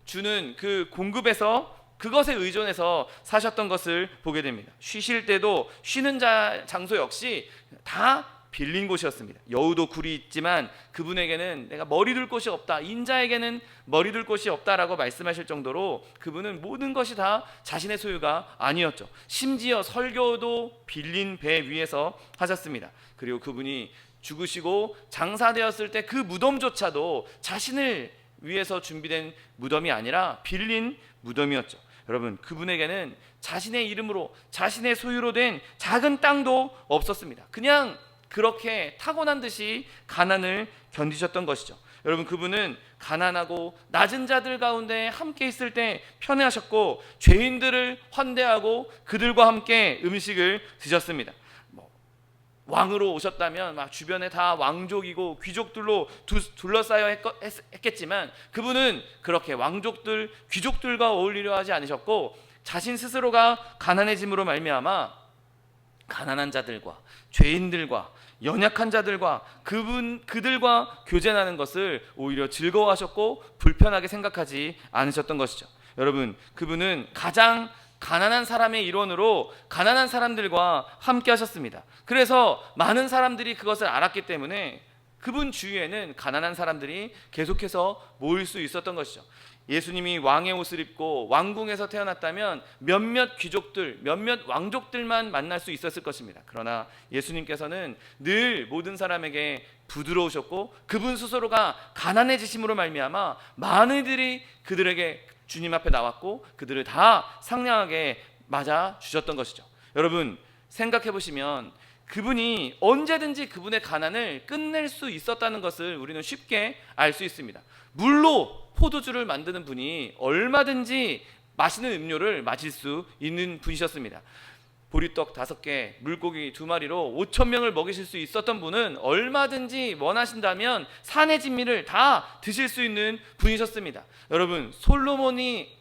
주는 그 공급에서 그것에 의존해서 사셨던 것을 보게 됩니다. 쉬실 때도 쉬는 장소 역시 다 빌린 곳이었습니다. 여우도 굴이 있지만 그분에게는 내가 머리 둘 곳이 없다, 인자에게는 머리 둘 곳이 없다라고 말씀하실 정도로 그분은 모든 것이 다 자신의 소유가 아니었죠. 심지어 설교도 빌린 배 위에서 하셨습니다. 그리고 그분이 죽으시고 장사되었을 때 그 무덤조차도 자신을 위해서 준비된 무덤이 아니라 빌린 무덤이었죠. 여러분, 그분에게는 자신의 이름으로 자신의 소유로 된 작은 땅도 없었습니다. 그냥 그렇게 타고난 듯이 가난을 견디셨던 것이죠. 여러분, 그분은 가난하고 낮은 자들 가운데 함께 있을 때 편애하셨고 죄인들을 환대하고 그들과 함께 음식을 드셨습니다. 왕으로 오셨다면 막 주변에 다 왕족이고 귀족들로 둘러싸여 했겠지만 그분은 그렇게 왕족들, 귀족들과 어울리려 하지 않으셨고 자신 스스로가 가난해짐으로 말미암아 가난한 자들과 죄인들과 연약한 자들과 그들과 교제하는 것을 오히려 즐거워하셨고 불편하게 생각하지 않으셨던 것이죠. 여러분, 그분은 가장 가난한 사람의 일원으로 가난한 사람들과 함께 하셨습니다. 그래서 많은 사람들이 그것을 알았기 때문에 그분 주위에는 가난한 사람들이 계속해서 모일 수 있었던 것이죠. 예수님이 왕의 옷을 입고 왕궁에서 태어났다면 몇몇 귀족들, 몇몇 왕족들만 만날 수 있었을 것입니다. 그러나 예수님께서는 늘 모든 사람에게 부드러우셨고 그분 스스로가 가난해지심으로 말미암아 많은 이들이 그들에게 주님 앞에 나왔고 그들을 다 상냥하게 맞아 주셨던 것이죠. 여러분, 생각해 보시면 그분이 언제든지 그분의 가난을 끝낼 수 있었다는 것을 우리는 쉽게 알 수 있습니다. 물로 포도주를 만드는 분이 얼마든지 맛있는 음료를 마실 수 있는 분이셨습니다. 보리떡 5개, 물고기 2마리로 5,000명을 먹이실 수 있었던 분은 얼마든지 원하신다면 산의 진미를 다 드실 수 있는 분이셨습니다. 여러분, 솔로몬이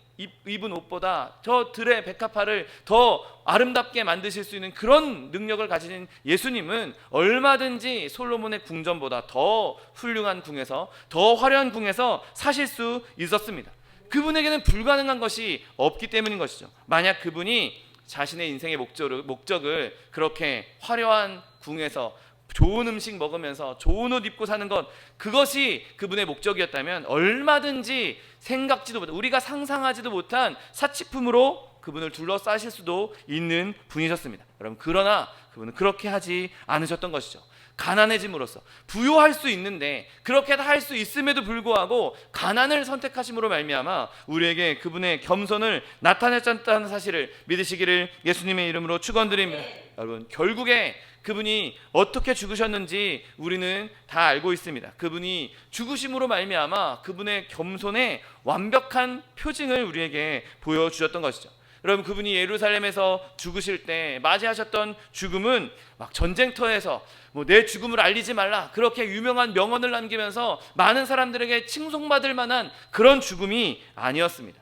입은 옷보다 저 들의 백합화를 더 아름답게 만드실 수 있는 그런 능력을 가진 예수님은 얼마든지 솔로몬의 궁전보다 더 훌륭한 궁에서, 더 화려한 궁에서 사실 수 있었습니다. 그분에게는 불가능한 것이 없기 때문인 것이죠. 만약 그분이 자신의 인생의 목적을 그렇게 화려한 궁에서 좋은 음식 먹으면서 좋은 옷 입고 사는 것, 그것이 그분의 목적이었다면 얼마든지 생각지도 못한, 우리가 상상하지도 못한 사치품으로 그분을 둘러싸실 수도 있는 분이셨습니다. 여러분, 그러나 그분은 그렇게 하지 않으셨던 것이죠. 가난해짐으로써 부유할 수 있는데 그렇게 다 할 수 있음에도 불구하고 가난을 선택하심으로 말미암아 우리에게 그분의 겸손을 나타냈다는 사실을 믿으시기를 예수님의 이름으로 축원드립니다. 여러분, 결국에 그분이 어떻게 죽으셨는지 우리는 다 알고 있습니다. 그분이 죽으심으로 말미암아 그분의 겸손의 완벽한 표징을 우리에게 보여주셨던 것이죠. 여러분, 그분이 예루살렘에서 죽으실 때 맞이하셨던 죽음은 막 전쟁터에서 내 죽음을 알리지 말라, 그렇게 유명한 명언을 남기면서 많은 사람들에게 칭송받을 만한 그런 죽음이 아니었습니다.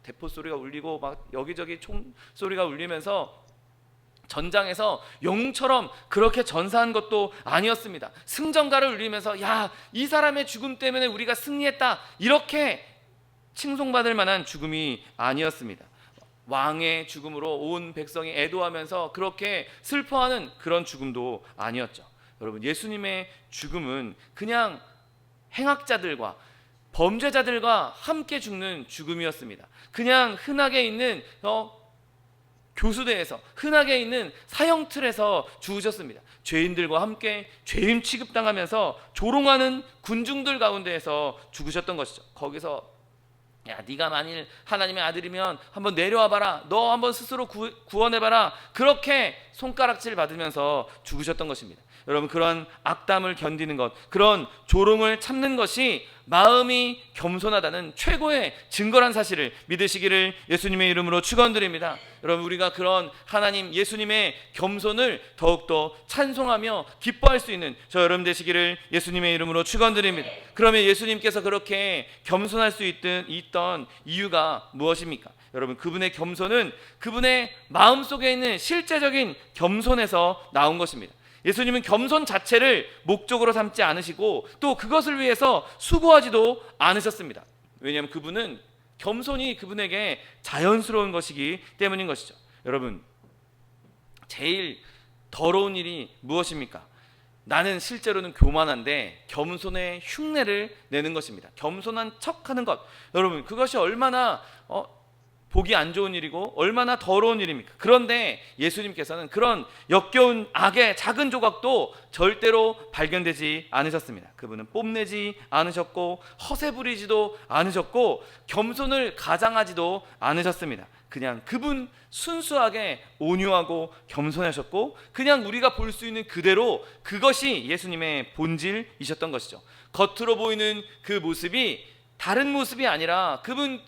대포 소리가 울리고 막 여기저기 총 소리가 울리면서 전장에서 영웅처럼 그렇게 전사한 것도 아니었습니다. 승전가를 울리면서 야, 이 사람의 죽음 때문에 우리가 승리했다, 이렇게 칭송받을 만한 죽음이 아니었습니다. 왕의 죽음으로 온 백성이 애도하면서 그렇게 슬퍼하는 그런 죽음도 아니었죠. 여러분, 예수님의 죽음은 그냥 행악자들과 범죄자들과 함께 죽는 죽음이었습니다. 그냥 흔하게 있는 교수대에서, 흔하게 있는 사형틀에서 죽으셨습니다. 죄인들과 함께 죄인 취급당하면서 조롱하는 군중들 가운데에서 죽으셨던 것이죠. 거기서 야, 네가 만일 하나님의 아들이면 한번 내려와 봐라, 너 한번 스스로 구원해 봐라, 그렇게 손가락질 받으면서 죽으셨던 것입니다. 여러분, 그런 악담을 견디는 것, 그런 조롱을 참는 것이 마음이 겸손하다는 최고의 증거란 사실을 믿으시기를 예수님의 이름으로 축원드립니다. 여러분, 우리가 그런 하나님 예수님의 겸손을 더욱더 찬송하며 기뻐할 수 있는 저 여러분 되시기를 예수님의 이름으로 축원드립니다. 그러면 예수님께서 그렇게 겸손할 수 있던 이유가 무엇입니까? 여러분, 그분의 겸손은 그분의 마음속에 있는 실제적인 겸손에서 나온 것입니다. 예수님은 겸손 자체를 목적으로 삼지 않으시고 또 그것을 위해서 수고하지도 않으셨습니다. 왜냐하면 그분은 겸손이 그분에게 자연스러운 것이기 때문인 것이죠. 여러분, 제일 더러운 일이 무엇입니까? 나는 실제로는 교만한데 겸손의 흉내를 내는 것입니다. 겸손한 척하는 것, 여러분 그것이 얼마나 보기 안 좋은 일이고 얼마나 더러운 일입니까? 그런데 예수님께서는 그런 역겨운 악의 작은 조각도 절대로 발견되지 않으셨습니다. 그분은 뽐내지 않으셨고 허세 부리지도 않으셨고 겸손을 가장하지도 않으셨습니다. 그냥 그분 순수하게 온유하고 겸손하셨고 그냥 우리가 볼 수 있는 그대로 그것이 예수님의 본질이셨던 것이죠. 겉으로 보이는 그 모습이 다른 모습이 아니라 그분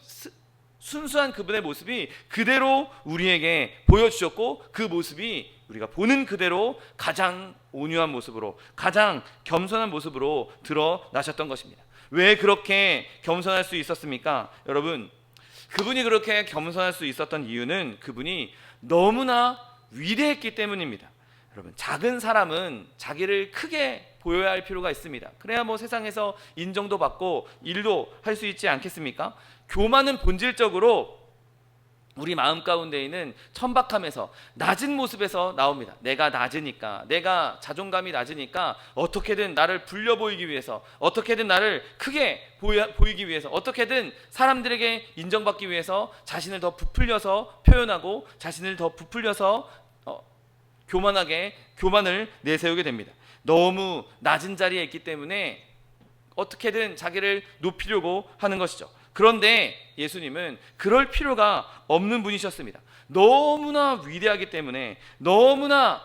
순수한 그분의 모습이 그대로 우리에게 보여주셨고 그 모습이 우리가 보는 그대로 가장 온유한 모습으로 가장 겸손한 모습으로 드러나셨던 것입니다. 왜 그렇게 겸손할 수 있었습니까? 여러분 그분이 그렇게 겸손할 수 있었던 이유는 그분이 너무나 위대했기 때문입니다. 여러분 작은 사람은 자기를 크게 보여야 할 필요가 있습니다. 그래야 뭐 세상에서 인정도 받고 일도 할 수 있지 않겠습니까? 교만은 본질적으로 우리 마음 가운데에는 천박함에서 낮은 모습에서 나옵니다. 내가 낮으니까, 내가 자존감이 낮으니까 어떻게든 나를 불려 보이기 위해서, 어떻게든 나를 크게 보이기 위해서, 어떻게든 사람들에게 인정받기 위해서 자신을 더 부풀려서 표현하고 자신을 더 부풀려서 교만을 내세우게 됩니다. 너무 낮은 자리에 있기 때문에 어떻게든 자기를 높이려고 하는 것이죠. 그런데 예수님은 그럴 필요가 없는 분이셨습니다. 너무나 위대하기 때문에, 너무나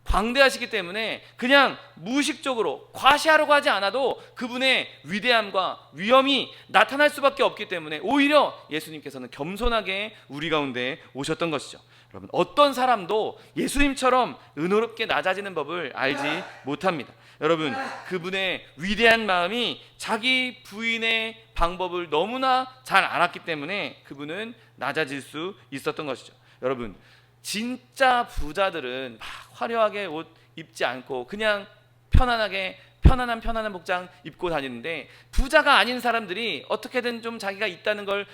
광대하시기 때문에 그냥 무의식적으로 과시하려고 하지 않아도 그분의 위대함과 위엄이 나타날 수밖에 없기 때문에 오히려 예수님께서는 겸손하게 우리 가운데 오셨던 것이죠. 여러분 어떤 사람도 예수님처럼 은혜롭게 낮아지는 법을 알지 못합니다. 여러분 그분의 위대한 마음이 자기 부인의 방법을 너무나 잘 알았기 때문에 그분은 낮아질 수 있었던 것이죠. 여러분 진짜 부자들은 막 화려하게 옷 입지 않고 그냥 편안한 복장 입고 다니는데 부자가 아닌 사람들이 어떻게든 좀 자기가 있다는 걸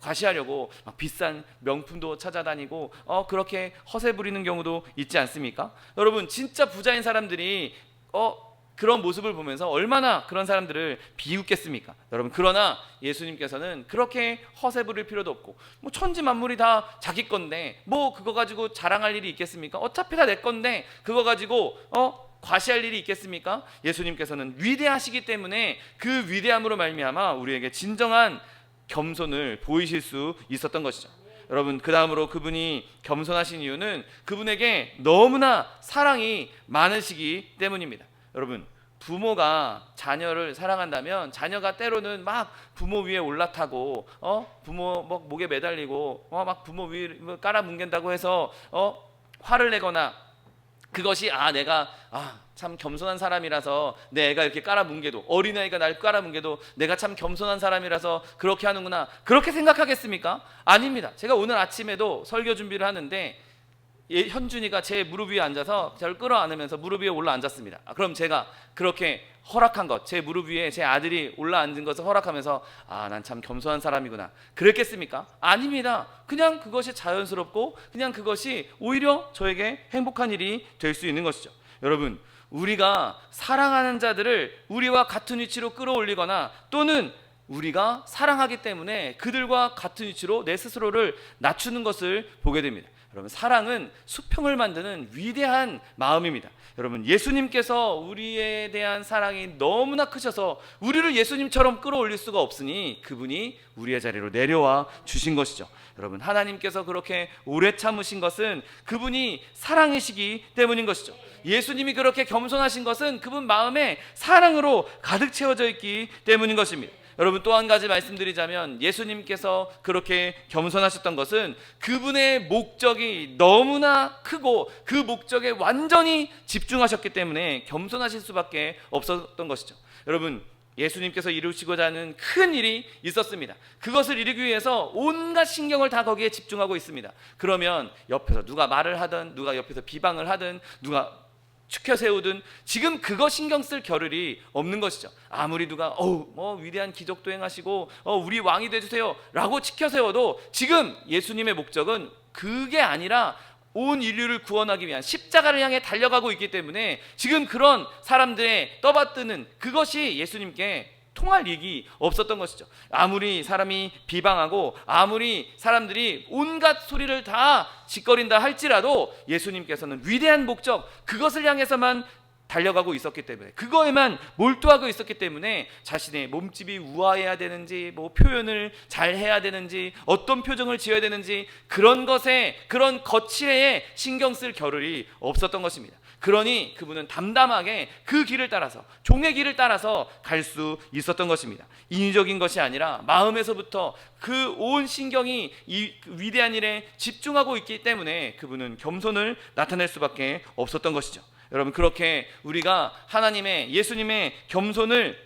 과시하려고 막 비싼 명품도 찾아다니고 그렇게 허세 부리는 경우도 있지 않습니까? 여러분 진짜 부자인 사람들이 그런 모습을 보면서 얼마나 그런 사람들을 비웃겠습니까? 여러분 그러나 예수님께서는 그렇게 허세 부릴 필요도 없고 뭐 천지 만물이 다 자기 건데 뭐 그거 가지고 자랑할 일이 있겠습니까? 어차피 다 내 건데 그거 가지고 과시할 일이 있겠습니까? 예수님께서는 위대하시기 때문에 그 위대함으로 말미암아 우리에게 진정한 겸손을 보이실 수 있었던 것이죠. 여러분 그 다음으로 그분이 겸손하신 이유는 그분에게 너무나 사랑이 많으시기 때문입니다. 여러분 부모가 자녀를 사랑한다면 자녀가 때로는 막 부모 위에 올라타고 부모 목에 매달리고 막 부모 위에 깔아뭉갠다고 해서 화를 내거나 그것이 내가 참 겸손한 사람이라서 내 애가 이렇게 깔아뭉개도 어린아이가 날 깔아뭉개도 내가 참 겸손한 사람이라서 그렇게 하는구나 그렇게 생각하겠습니까? 아닙니다. 제가 오늘 아침에도 설교 준비를 하는데 현준이가 제 무릎 위에 앉아서 저를 끌어안으면서 무릎 위에 올라 앉았습니다. 그럼 제가 그렇게 허락한 것, 제 무릎 위에 제 아들이 올라 앉은 것을 허락하면서 난 참 겸손한 사람이구나 그랬겠습니까? 아닙니다. 그냥 그것이 자연스럽고 그냥 그것이 오히려 저에게 행복한 일이 될 수 있는 것이죠. 여러분 우리가 사랑하는 자들을 우리와 같은 위치로 끌어올리거나 또는 우리가 사랑하기 때문에 그들과 같은 위치로 내 스스로를 낮추는 것을 보게 됩니다. 여러분 사랑은 수평을 만드는 위대한 마음입니다. 여러분 예수님께서 우리에 대한 사랑이 너무나 크셔서 우리를 예수님처럼 끌어올릴 수가 없으니 그분이 우리의 자리로 내려와 주신 것이죠. 여러분 하나님께서 그렇게 오래 참으신 것은 그분이 사랑이시기 때문인 것이죠. 예수님이 그렇게 겸손하신 것은 그분 마음에 사랑으로 가득 채워져 있기 때문인 것입니다. 여러분 또 한 가지 말씀드리자면 예수님께서 그렇게 겸손하셨던 것은 그분의 목적이 너무나 크고 그 목적에 완전히 집중하셨기 때문에 겸손하실 수밖에 없었던 것이죠. 여러분 예수님께서 이루시고자 하는 큰 일이 있었습니다. 그것을 이루기 위해서 온갖 신경을 다 거기에 집중하고 있습니다. 그러면 옆에서 누가 말을 하든 누가 옆에서 비방을 하든 누가 축혀 세우든 지금 그거 신경 쓸 겨를이 없는 것이죠. 아무리 누가 위대한 기적도 행하시고 우리 왕이 되주세요 라고 치켜 세워도 지금 예수님의 목적은 그게 아니라 온 인류를 구원하기 위한 십자가를 향해 달려가고 있기 때문에 지금 그런 사람들의 떠받드는 그것이 예수님께 통할 일이 없었던 것이죠. 아무리 사람이 비방하고 아무리 사람들이 온갖 소리를 다 짓거린다 할지라도 예수님께서는 위대한 목적, 그것을 향해서만 달려가고 있었기 때문에, 그거에만 몰두하고 있었기 때문에 자신의 몸집이 우아해야 되는지, 뭐 표현을 잘 해야 되는지, 어떤 표정을 지어야 되는지, 그런 것에, 그런 거칠에 신경 쓸 겨를이 없었던 것입니다. 그러니 그분은 담담하게 그 길을 따라서, 종의 길을 따라서 갈 수 있었던 것입니다. 인위적인 것이 아니라 마음에서부터 그 온 신경이 이 위대한 일에 집중하고 있기 때문에 그분은 겸손을 나타낼 수밖에 없었던 것이죠. 여러분, 그렇게 우리가 하나님의, 예수님의 겸손을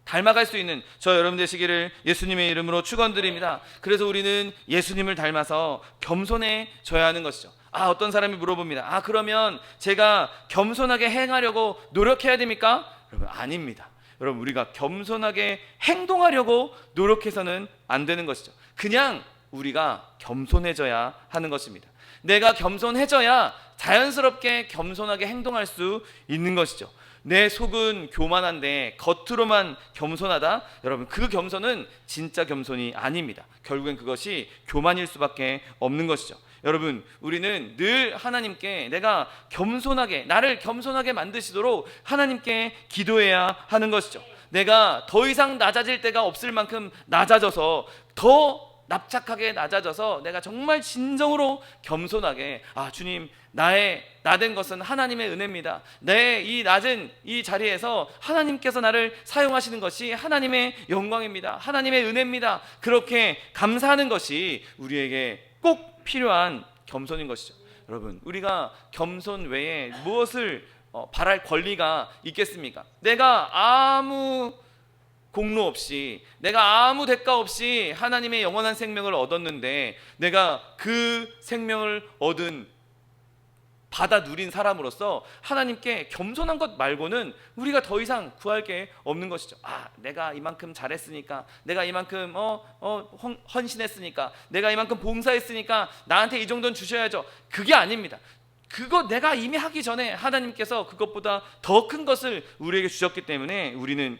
닮아갈 수 있는 저 여러분 되시기를 예수님의 이름으로 축원드립니다. 그래서 우리는 예수님을 닮아서 겸손해져야 하는 것이죠. 어떤 사람이 물어봅니다. 그러면 제가 겸손하게 행하려고 노력해야 됩니까? 여러분, 아닙니다. 여러분, 우리가 겸손하게 행동하려고 노력해서는 안 되는 것이죠. 그냥 우리가 겸손해져야 하는 것입니다. 내가 겸손해져야 자연스럽게 겸손하게 행동할 수 있는 것이죠. 내 속은 교만한데 겉으로만 겸손하다? 여러분, 그 겸손은 진짜 겸손이 아닙니다. 결국엔 그것이 교만일 수밖에 없는 것이죠. 여러분, 우리는 늘 하나님께 내가 겸손하게, 나를 겸손하게 만드시도록 하나님께 기도해야 하는 것이죠. 내가 더 이상 낮아질 때가 없을 만큼 낮아져서, 더 납작하게 낮아져서 내가 정말 진정으로 겸손하게, 주님, 나된 것은 하나님의 은혜입니다. 내 이 낮은 이 자리에서 하나님께서 나를 사용하시는 것이 하나님의 영광입니다. 하나님의 은혜입니다. 그렇게 감사하는 것이 우리에게 꼭 필요한 겸손인 것이죠. 여러분, 우리가 겸손 외에 무엇을 바랄 권리가 있겠습니까? 내가 아무 공로 없이, 내가 아무 대가 없이 하나님의 영원한 생명을 얻었는데, 내가 그 생명을 받아 누린 사람으로서 하나님께 겸손한 것 말고는 우리가 더 이상 구할 게 없는 것이죠. 내가 이만큼 잘했으니까, 내가 이만큼 헌신했으니까, 내가 이만큼 봉사했으니까 나한테 이 정도는 주셔야죠. 그게 아닙니다. 그거 내가 이미 하기 전에 하나님께서 그것보다 더 큰 것을 우리에게 주셨기 때문에 우리는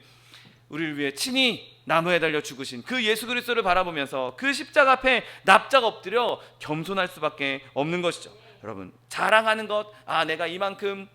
우리를 위해 친히 나무에 달려 죽으신 그 예수 그리스도를 바라보면서 그 십자가 앞에 납작 엎드려 겸손할 수밖에 없는 것이죠. 여러분, 자랑하는 것, 내가 이만큼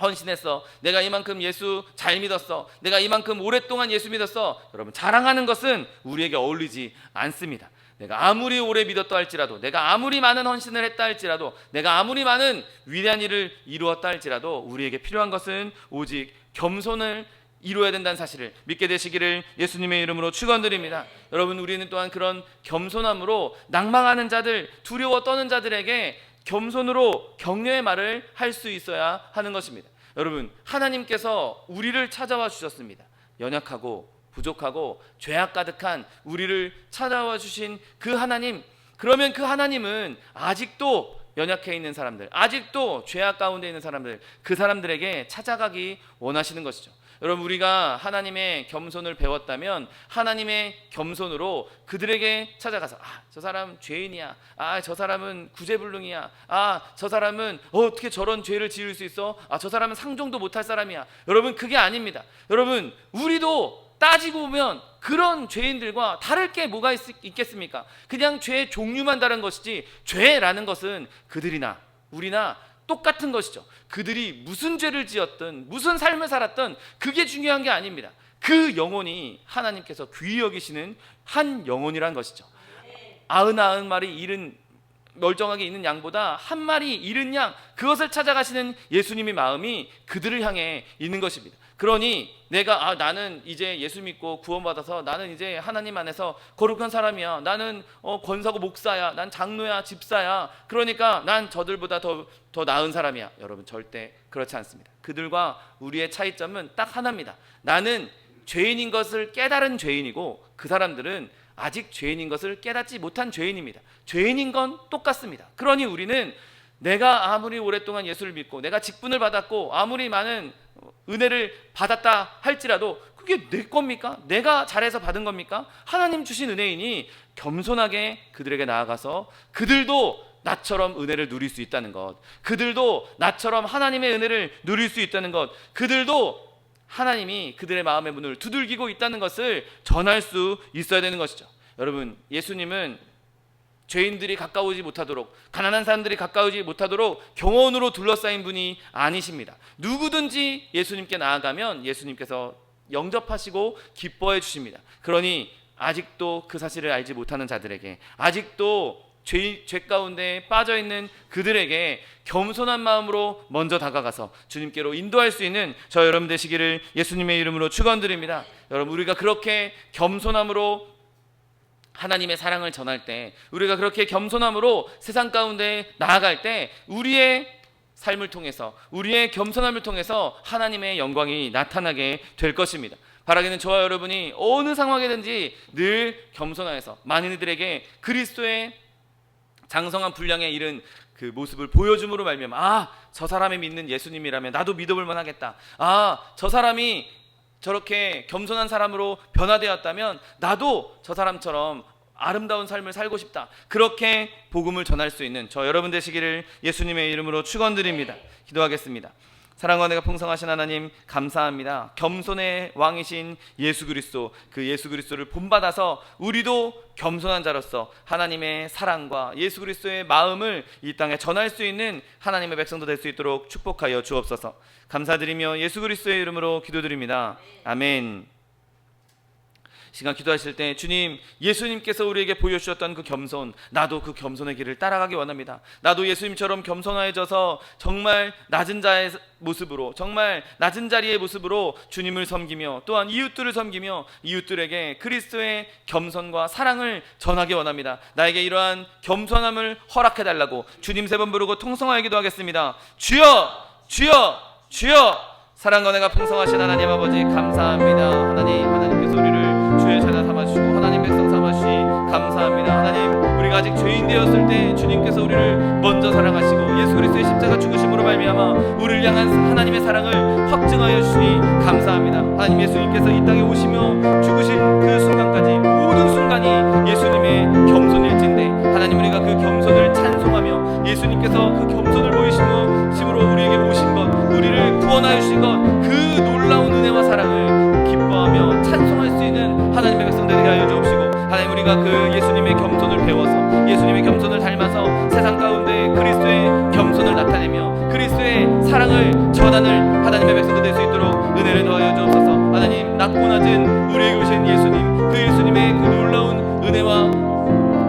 헌신했어, 내가 이만큼 예수 잘 믿었어, 내가 이만큼 오랫동안 예수 믿었어, 여러분, 자랑하는 것은 우리에게 어울리지 않습니다. 내가 아무리 오래 믿었다 할지라도, 내가 아무리 많은 헌신을 했다 할지라도, 내가 아무리 많은 위대한 일을 이루었다 할지라도 우리에게 필요한 것은 오직 겸손을 이루어야 된다는 사실을 믿게 되시기를 예수님의 이름으로 축원드립니다. 여러분, 우리는 또한 그런 겸손함으로 낭망하는 자들, 두려워 떠는 자들에게 겸손으로 격려의 말을 할 수 있어야 하는 것입니다. 여러분, 하나님께서 우리를 찾아와 주셨습니다. 연약하고 부족하고 죄악 가득한 우리를 찾아와 주신 그 하나님, 그러면 그 하나님은 아직도 연약해 있는 사람들, 아직도 죄악 가운데 있는 사람들, 그 사람들에게 찾아가기 원하시는 것이죠. 여러분, 우리가 하나님의 겸손을 배웠다면 하나님의 겸손으로 그들에게 찾아가서 저 사람 죄인이야, 저 사람은 구제불능이야, 저 사람은 어떻게 저런 죄를 지을 수 있어, 저 사람은 상종도 못할 사람이야. 여러분, 그게 아닙니다. 여러분, 우리도 따지고 보면 그런 죄인들과 다를 게 뭐가 있겠습니까? 그냥 죄의 종류만 다른 것이지, 죄라는 것은 그들이나 우리나 똑같은 것이죠. 그들이 무슨 죄를 지었든 무슨 삶을 살았든 그게 중요한 게 아닙니다. 그 영혼이 하나님께서 귀히 여기시는 한 영혼이란 것이죠. 99마리 잃은, 멀쩡하게 있는 양보다 한 마리 잃은 양, 그것을 찾아가시는 예수님의 마음이 그들을 향해 있는 것입니다. 그러니 내가 나는 이제 예수 믿고 구원받아서 나는 이제 하나님 안에서 거룩한 사람이야, 나는 권사고 목사야, 난 장로야, 집사야, 그러니까 난 저들보다 더 나은 사람이야. 여러분, 절대 그렇지 않습니다. 그들과 우리의 차이점은 딱 하나입니다. 나는 죄인인 것을 깨달은 죄인이고 그 사람들은 아직 죄인인 것을 깨닫지 못한 죄인입니다. 죄인인 건 똑같습니다. 그러니 우리는 내가 아무리 오랫동안 예수를 믿고 내가 직분을 받았고 아무리 많은 은혜를 받았다 할지라도 그게 내 겁니까? 내가 잘해서 받은 겁니까? 하나님 주신 은혜이니 겸손하게 그들에게 나아가서 그들도 나처럼 은혜를 누릴 수 있다는 것, 그들도 나처럼 하나님의 은혜를 누릴 수 있다는 것, 그들도 하나님이 그들의 마음의 문을 두들기고 있다는 것을 전할 수 있어야 되는 것이죠. 여러분, 예수님은 죄인들이 가까우지 못하도록, 가난한 사람들이 가까우지 못하도록 경원으로 둘러싸인 분이 아니십니다. 누구든지 예수님께 나아가면 예수님께서 영접하시고 기뻐해 주십니다. 그러니 아직도 그 사실을 알지 못하는 자들에게, 아직도 죄 가운데 빠져있는 그들에게 겸손한 마음으로 먼저 다가가서 주님께로 인도할 수 있는 저 여러분 되시기를 예수님의 이름으로 축원드립니다. 여러분, 우리가 그렇게 겸손함으로 하나님의 사랑을 전할 때, 우리가 그렇게 겸손함으로 세상 가운데 나아갈 때 우리의 삶을 통해서, 우리의 겸손함을 통해서 하나님의 영광이 나타나게 될 것입니다. 바라기는 저와 여러분이 어느 상황이든지 늘 겸손하여서 많은 이들에게 그리스도의 장성한 분량에 이른 그 모습을 보여줌으로 말미암아, 저 사람이 믿는 예수님이라면 나도 믿어볼 만하겠다. 저 사람이 저렇게 겸손한 사람으로 변화되었다면 나도 저 사람처럼 아름다운 삶을 살고 싶다. 그렇게 복음을 전할 수 있는 저 여러분 되시기를 예수님의 이름으로 축원드립니다. 기도하겠습니다. 사랑과 은혜가 풍성하신 하나님, 감사합니다. 겸손의 왕이신 예수 그리스도, 그 예수 그리스도를 본받아서 우리도 겸손한 자로서 하나님의 사랑과 예수 그리스도의 마음을 이 땅에 전할 수 있는 하나님의 백성도 될 수 있도록 축복하여 주옵소서. 감사드리며 예수 그리스도의 이름으로 기도드립니다. 아멘. 시간 기도하실 때 주님, 예수님께서 우리에게 보여주셨던 그 겸손, 나도 그 겸손의 길을 따라가기 원합니다. 나도 예수님처럼 겸손해져서 정말 낮은 자의 모습으로, 정말 낮은 자리의 모습으로 주님을 섬기며 또한 이웃들을 섬기며 이웃들에게 그리스도의 겸손과 사랑을 전하기 원합니다. 나에게 이러한 겸손함을 허락해달라고 주님 3번 부르고 통성하여 기도하겠습니다. 주여! 주여! 주여! 사랑과 은혜가 풍성하신 하나님 아버지, 감사합니다. 하나님께서 우리를 주의 자녀 삼아주시고 하나님 백성 삼아주시 감사합니다. 하나님, 우리가 아직 죄인 되었을 때 주님께서 우리를 먼저 사랑하시고 예수 그리스도의 십자가 죽으심으로 말미암아 우리를 향한 하나님의 사랑을 확증하여 주시니 감사합니다. 하나님, 예수님께서 이 땅에 오시며 죽으신 그 순간까지 모든 순간이 예수님의 겸손일진데, 하나님, 우리가 그 겸손을 찬송하며 예수님께서 그 겸손을 보이심으로 우리에게 오신 것, 우리를 구원하여 주신 것, 그 놀라운 은혜와 사랑을 기뻐하며 찬송할 수 있는 하나님의 백성 되게 하여 주옵시고, 하나님, 우리가 그 예수님의 겸손을 배워서 예수님의 겸손을 닮아서 세상 가운데 그리스도의 겸손을 나타내며 그리스도의 사랑을 전하는 하나님의 백성도 될 수 있도록 은혜를 더하여 주옵소서. 하나님, 낮고 낮은 우리에게 오신 예수님, 그 예수님의 그 놀라운 은혜와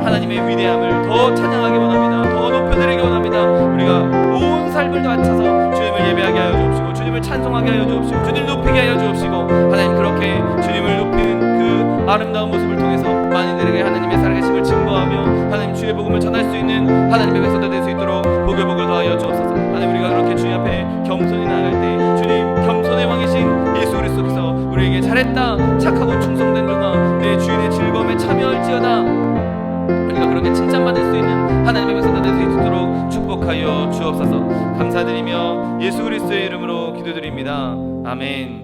하나님의 위대함을 더 찬양하기 원합니다. 더 높여드리기 원합니다. 우리가 온 삶을 바쳐서 주님을 예배하게 하여 주옵시고 주님을 찬송하게 하여 주옵시고 주님을 높이게 하여 주옵시고, 하나님, 그렇게 주님을 높이는 그 아름다운 모습을 통해서 만인들에게 하나님의 살아계심을 증거하며 하나님 주의 복음을 전할 수 있는 하나님의 백성들 될 수 있도록 복을 더하여 주옵소서. 하나님, 우리가 그렇게 주님 앞에 겸손히 나아갈 때 주님, 겸손의 왕이신 예수 그리스도께서 우리에게 잘했다, 착하고 충성된 종아, 내 주인의 즐거움에 참여할지어다, 우리가 그렇게 칭찬받을 수 있는 하나님의 백성들 될 수 있도록 축복하여 주옵소서. 감사드리며 예수 그리스도의 이름으로 기도드립니다. 아멘.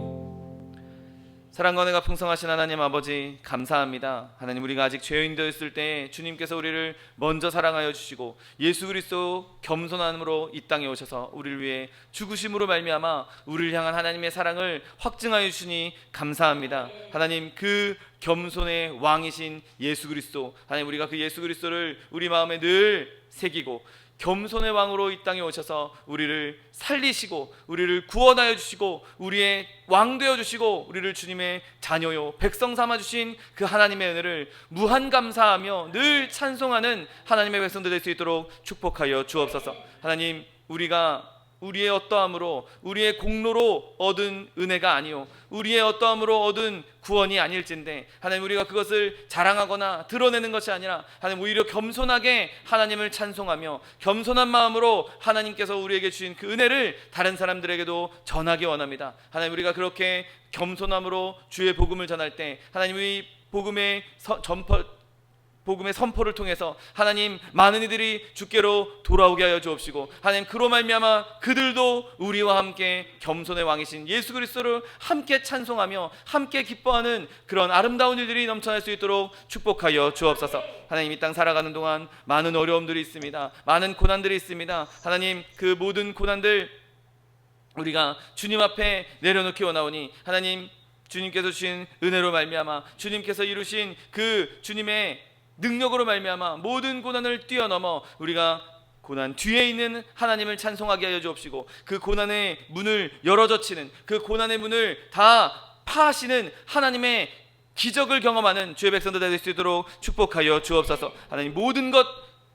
사랑과 은혜가 풍성하신 하나님 아버지, 감사합니다. 하나님, 우리가 아직 죄인 되었을 때 주님께서 우리를 먼저 사랑하여 주시고 예수 그리스도 겸손함으로 이 땅에 오셔서 우리를 위해 죽으심으로 말미암아 우리를 향한 하나님의 사랑을 확증하여 주시니 감사합니다. 하나님, 그 겸손의 왕이신 예수 그리스도, 하나님, 우리가 그 예수 그리스도를 우리 마음에 늘 새기고 겸손의 왕으로 이 땅에 오셔서 우리를 살리시고 우리를 구원하여 주시고 우리의 왕 되어 주시고 우리를 주님의 자녀요 백성 삼아 주신 그 하나님의 은혜를 무한 감사하며 늘 찬송하는 하나님의 백성들 될 수 있도록 축복하여 주옵소서. 하나님, 우리가 우리의 어떠함으로, 우리의 공로로 얻은 은혜가 아니요 우리의 어떠함으로 얻은 구원이 아닐진데, 하나님, 우리가 그것을 자랑하거나 드러내는 것이 아니라 하나님, 오히려 겸손하게 하나님을 찬송하며 겸손한 마음으로 하나님께서 우리에게 주신 그 은혜를 다른 사람들에게도 전하기 원합니다. 하나님, 우리가 그렇게 겸손함으로 주의 복음을 전할 때 하나님, 이 복음의 복음의 선포를 통해서 하나님 많은 이들이 주께로 돌아오게 하여 주옵시고 하나님 그로 말미암아 그들도 우리와 함께 겸손의 왕이신 예수 그리스도를 함께 찬송하며 함께 기뻐하는 그런 아름다운 일들이 넘쳐날 수 있도록 축복하여 주옵소서. 하나님 이 땅 살아가는 동안 많은 어려움들이 있습니다. 많은 고난들이 있습니다. 하나님 그 모든 고난들 우리가 주님 앞에 내려놓기 원하오니 하나님 주님께서 주신 은혜로 말미암아 주님께서 이루신 그 주님의 능력으로 말미암아 모든 고난을 뛰어넘어 우리가 고난 뒤에 있는 하나님을 찬송하게 하여 주옵시고 그 고난의 문을 열어젖히는 그 고난의 문을 다 파하시는 하나님의 기적을 경험하는 주의 백성들 될 수 있도록 축복하여 주옵소서. 하나님 모든 것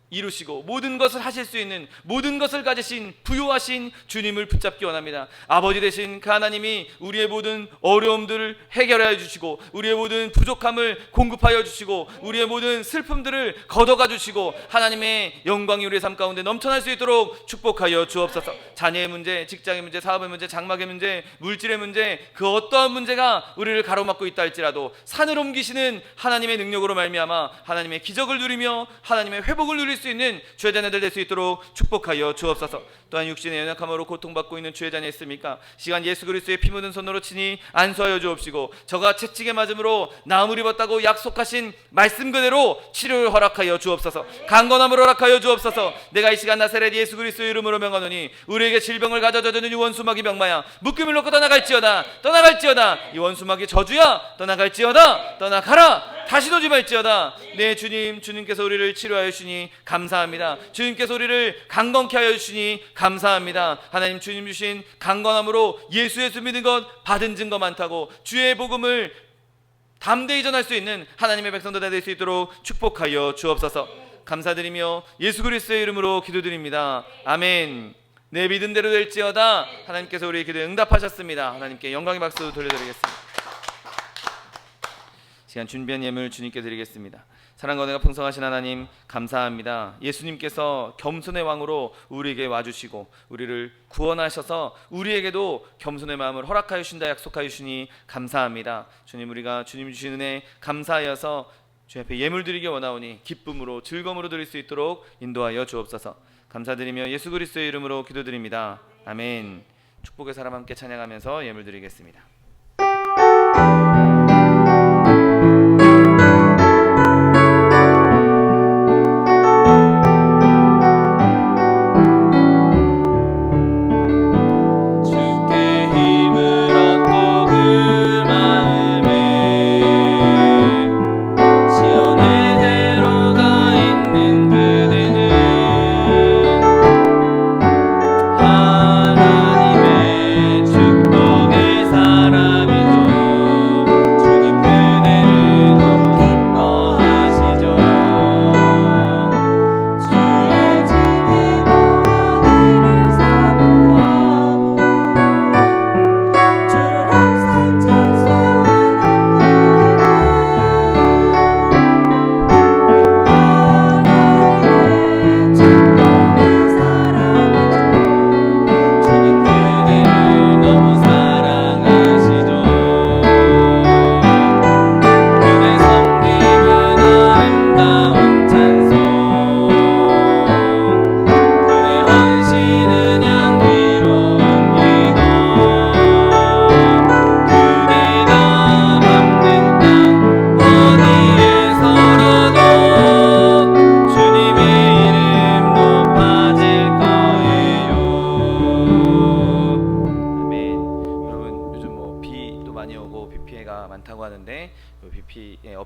이루시고 모든 것을 하실 수 있는 모든 것을 가지신 부요하신 주님을 붙잡기 원합니다. 아버지 되신 그 하나님이 우리의 모든 어려움들을 해결하여 주시고 우리의 모든 부족함을 공급하여 주시고 우리의 모든 슬픔들을 걷어가 주시고 하나님의 영광이 우리의 삶 가운데 넘쳐날 수 있도록 축복하여 주옵소서. 자녀의 문제, 직장의 문제, 사업의 문제, 장막의 문제, 물질의 문제 그 어떠한 문제가 우리를 가로막고 있다 할지라도 산을 옮기시는 하나님의 능력으로 말미암아 하나님의 기적을 누리며 하나님의 회복을 누릴 수 있는 주의 자녀들 될 수 있도록 축복하여 주옵소서. 또한 육신의 연약함으로 고통받고 있는 주의 자녀 있습니까? 시간 예수 그리스도의 피 묻은 손으로 친히 안수하여 주옵시고 저가 채찍에 맞음으로 나음을 입었다고 약속하신 말씀 그대로 치료를 허락하여 주옵소서. 강건함을 허락하여 주옵소서. 내가 이 시간 나사렛 예수 그리스도의 이름으로 명하노니 우리에게 질병을 가져다 주는 이 원수마귀 병마야 묶음을 놓고 떠나갈지어다 떠나갈지어다. 이 원수마귀 저주야 떠나갈지어다 떠나가라 다시도 오지 말지어다. 네 주님, 주님께서 우리를 치료하여 주시니 감사합니다. 주님께서 우리를 강건케 하여 주시니 감사합니다. 하나님 주님 주신 강건함으로 예수 믿는 것 받은 증거 많다고 주의 복음을 담대히 전할 수 있는 하나님의 백성들 될 수 있도록 축복하여 주옵소서. 감사드리며 예수 그리스도의 이름으로 기도드립니다. 아멘. 내 믿음대로 될지어다. 하나님께서 우리의 기도에 응답하셨습니다. 하나님께 영광의 박수 돌려드리겠습니다. 시간 준비한 예물 주님께 드리겠습니다. 사랑과 은혜가 풍성하신 하나님 감사합니다. 예수님께서 겸손의 왕으로 우리에게 와주시고 우리를 구원하셔서 우리에게도 겸손의 마음을 허락하여 주신다 약속하여 주시니 감사합니다. 주님 우리가 주님 주신 은혜 감사하여서 주 앞에 예물 드리기 원하오니 기쁨으로 즐거움으로 드릴 수 있도록 인도하여 주옵소서. 감사드리며 예수 그리스도의 이름으로 기도드립니다. 아멘. 축복의 사람 함께 찬양하면서 예물 드리겠습니다.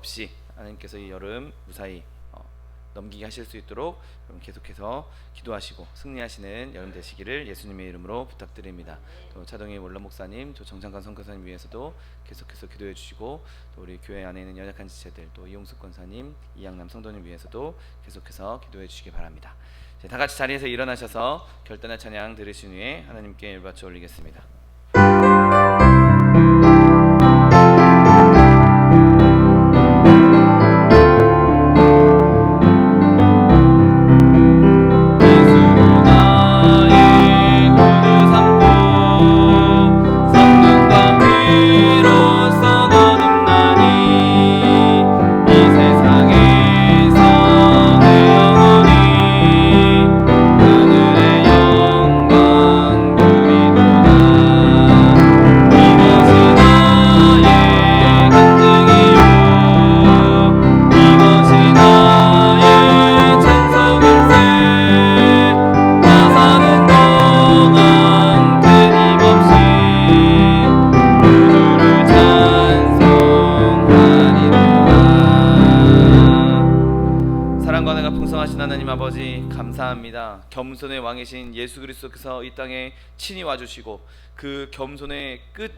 없이 하나님께서 이 여름 무사히 넘기게 하실 수 있도록 계속해서 기도하시고 승리하시는 여름 되시기를 예수님의 이름으로 부탁드립니다. 또 차동희 원로 목사님, 또 정창관 선교사님 위해서도 계속해서 기도해 주시고 또 우리 교회 안에 있는 연약한 지체들, 또 이용숙 권사님, 이양남 성도님 위해서도 계속해서 기도해 주시기 바랍니다. 다 같이 자리에서 일어나셔서 결단의 찬양 들으신 후에 하나님께 일받쳐 올리겠습니다. 이 세상에서 사랑과 풍성하신 하나님 아버지 감사합니다. 겸손의 왕이신 예수 그리스도께서 이 땅에 친히 와주시고 그 겸손의 끝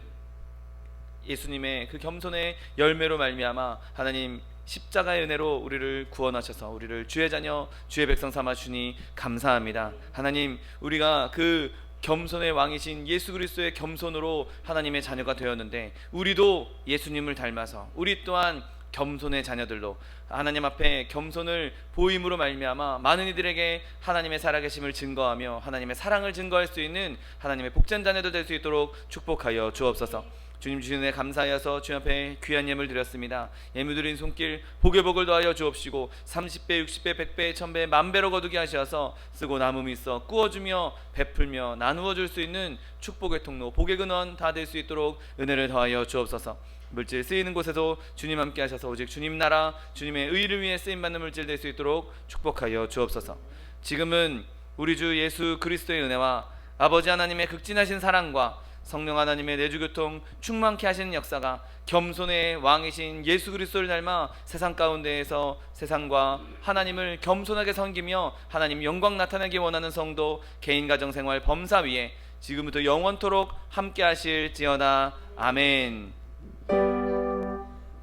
예수님의 그 겸손의 열매로 말미암아 하나님 십자가의 은혜로 우리를 구원하셔서 우리를 주의 자녀 주의 백성 삼아 주니 감사합니다. 하나님 우리가 그 겸손의 왕이신 예수 그리스도의 겸손으로 하나님의 자녀가 되었는데 우리도 예수님을 닮아서 우리 또한 겸손의 자녀들로 하나님 앞에 겸손을 보임으로 말미암아 많은 이들에게 하나님의 살아계심을 증거하며 하나님의 사랑을 증거할 수 있는 하나님의 복된 자녀들 될 수 있도록 축복하여 주옵소서. 주님 주신 은혜 감사하여서 주님 앞에 귀한 예물 드렸습니다. 예물 드린 손길 복의 복을 더하여 주옵시고 30배 60배 100배 1000배 만배로 거두게 하셔서 쓰고 남음이 있어 꾸어주며 베풀며 나누어 줄 수 있는 축복의 통로 복의 근원 다 될 수 있도록 은혜를 더하여 주옵소서. 물질 쓰이는 곳에도 주님 함께 하셔서 오직 주님 나라 주님의 의를 위해 쓰임받는 물질 될 수 있도록 축복하여 주옵소서. 지금은 우리 주 예수 그리스도의 은혜와 아버지 하나님의 극진하신 사랑과 성령 하나님의 내주교통 충만케 하시는 역사가 겸손의 왕이신 예수 그리스도를 닮아 세상 가운데에서 세상과 하나님을 겸손하게 섬기며 하나님 영광 나타내기 원하는 성도 개인 가정생활 범사 위에 지금부터 영원토록 함께 하실지어다. 아멘.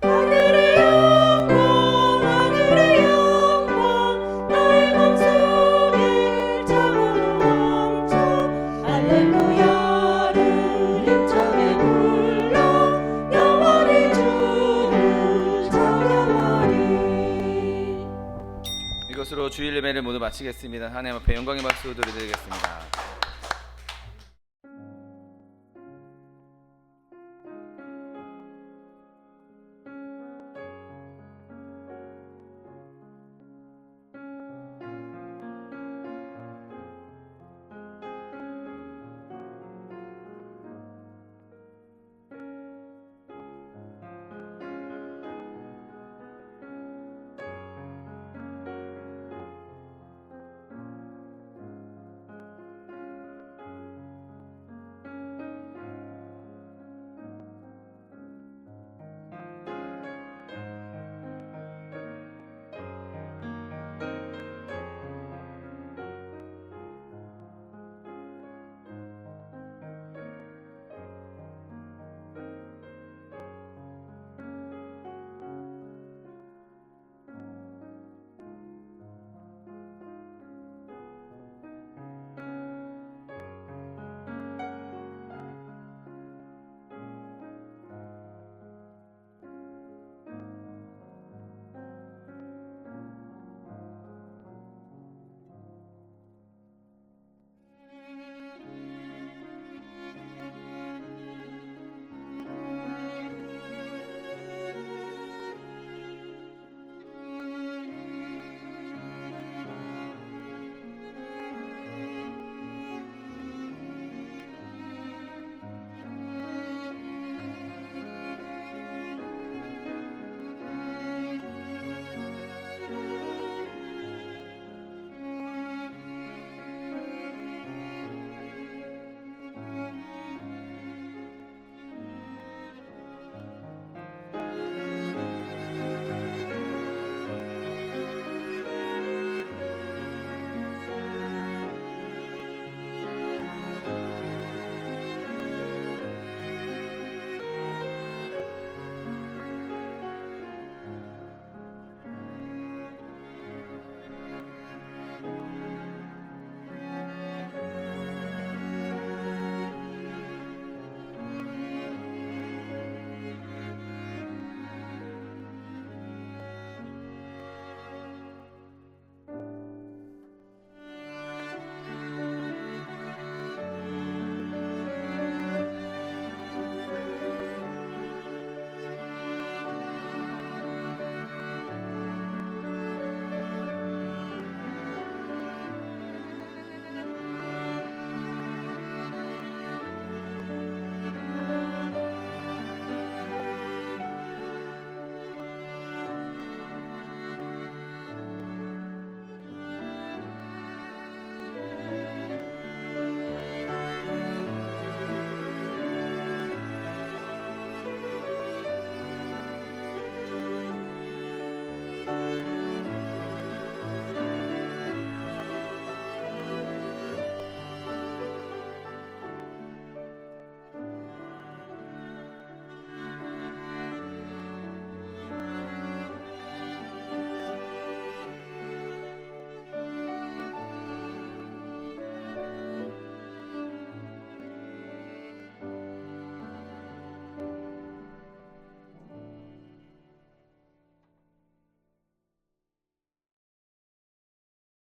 하늘의 영광 하늘의 영광 나의 맘속에 차오르는 왕청 할렐루야를 힘차게 불러 영원히 주를 찬양하리. 이것으로 주일 예배를 모두 마치겠습니다. 하나님 앞에 영광의 박수 드리겠습니다.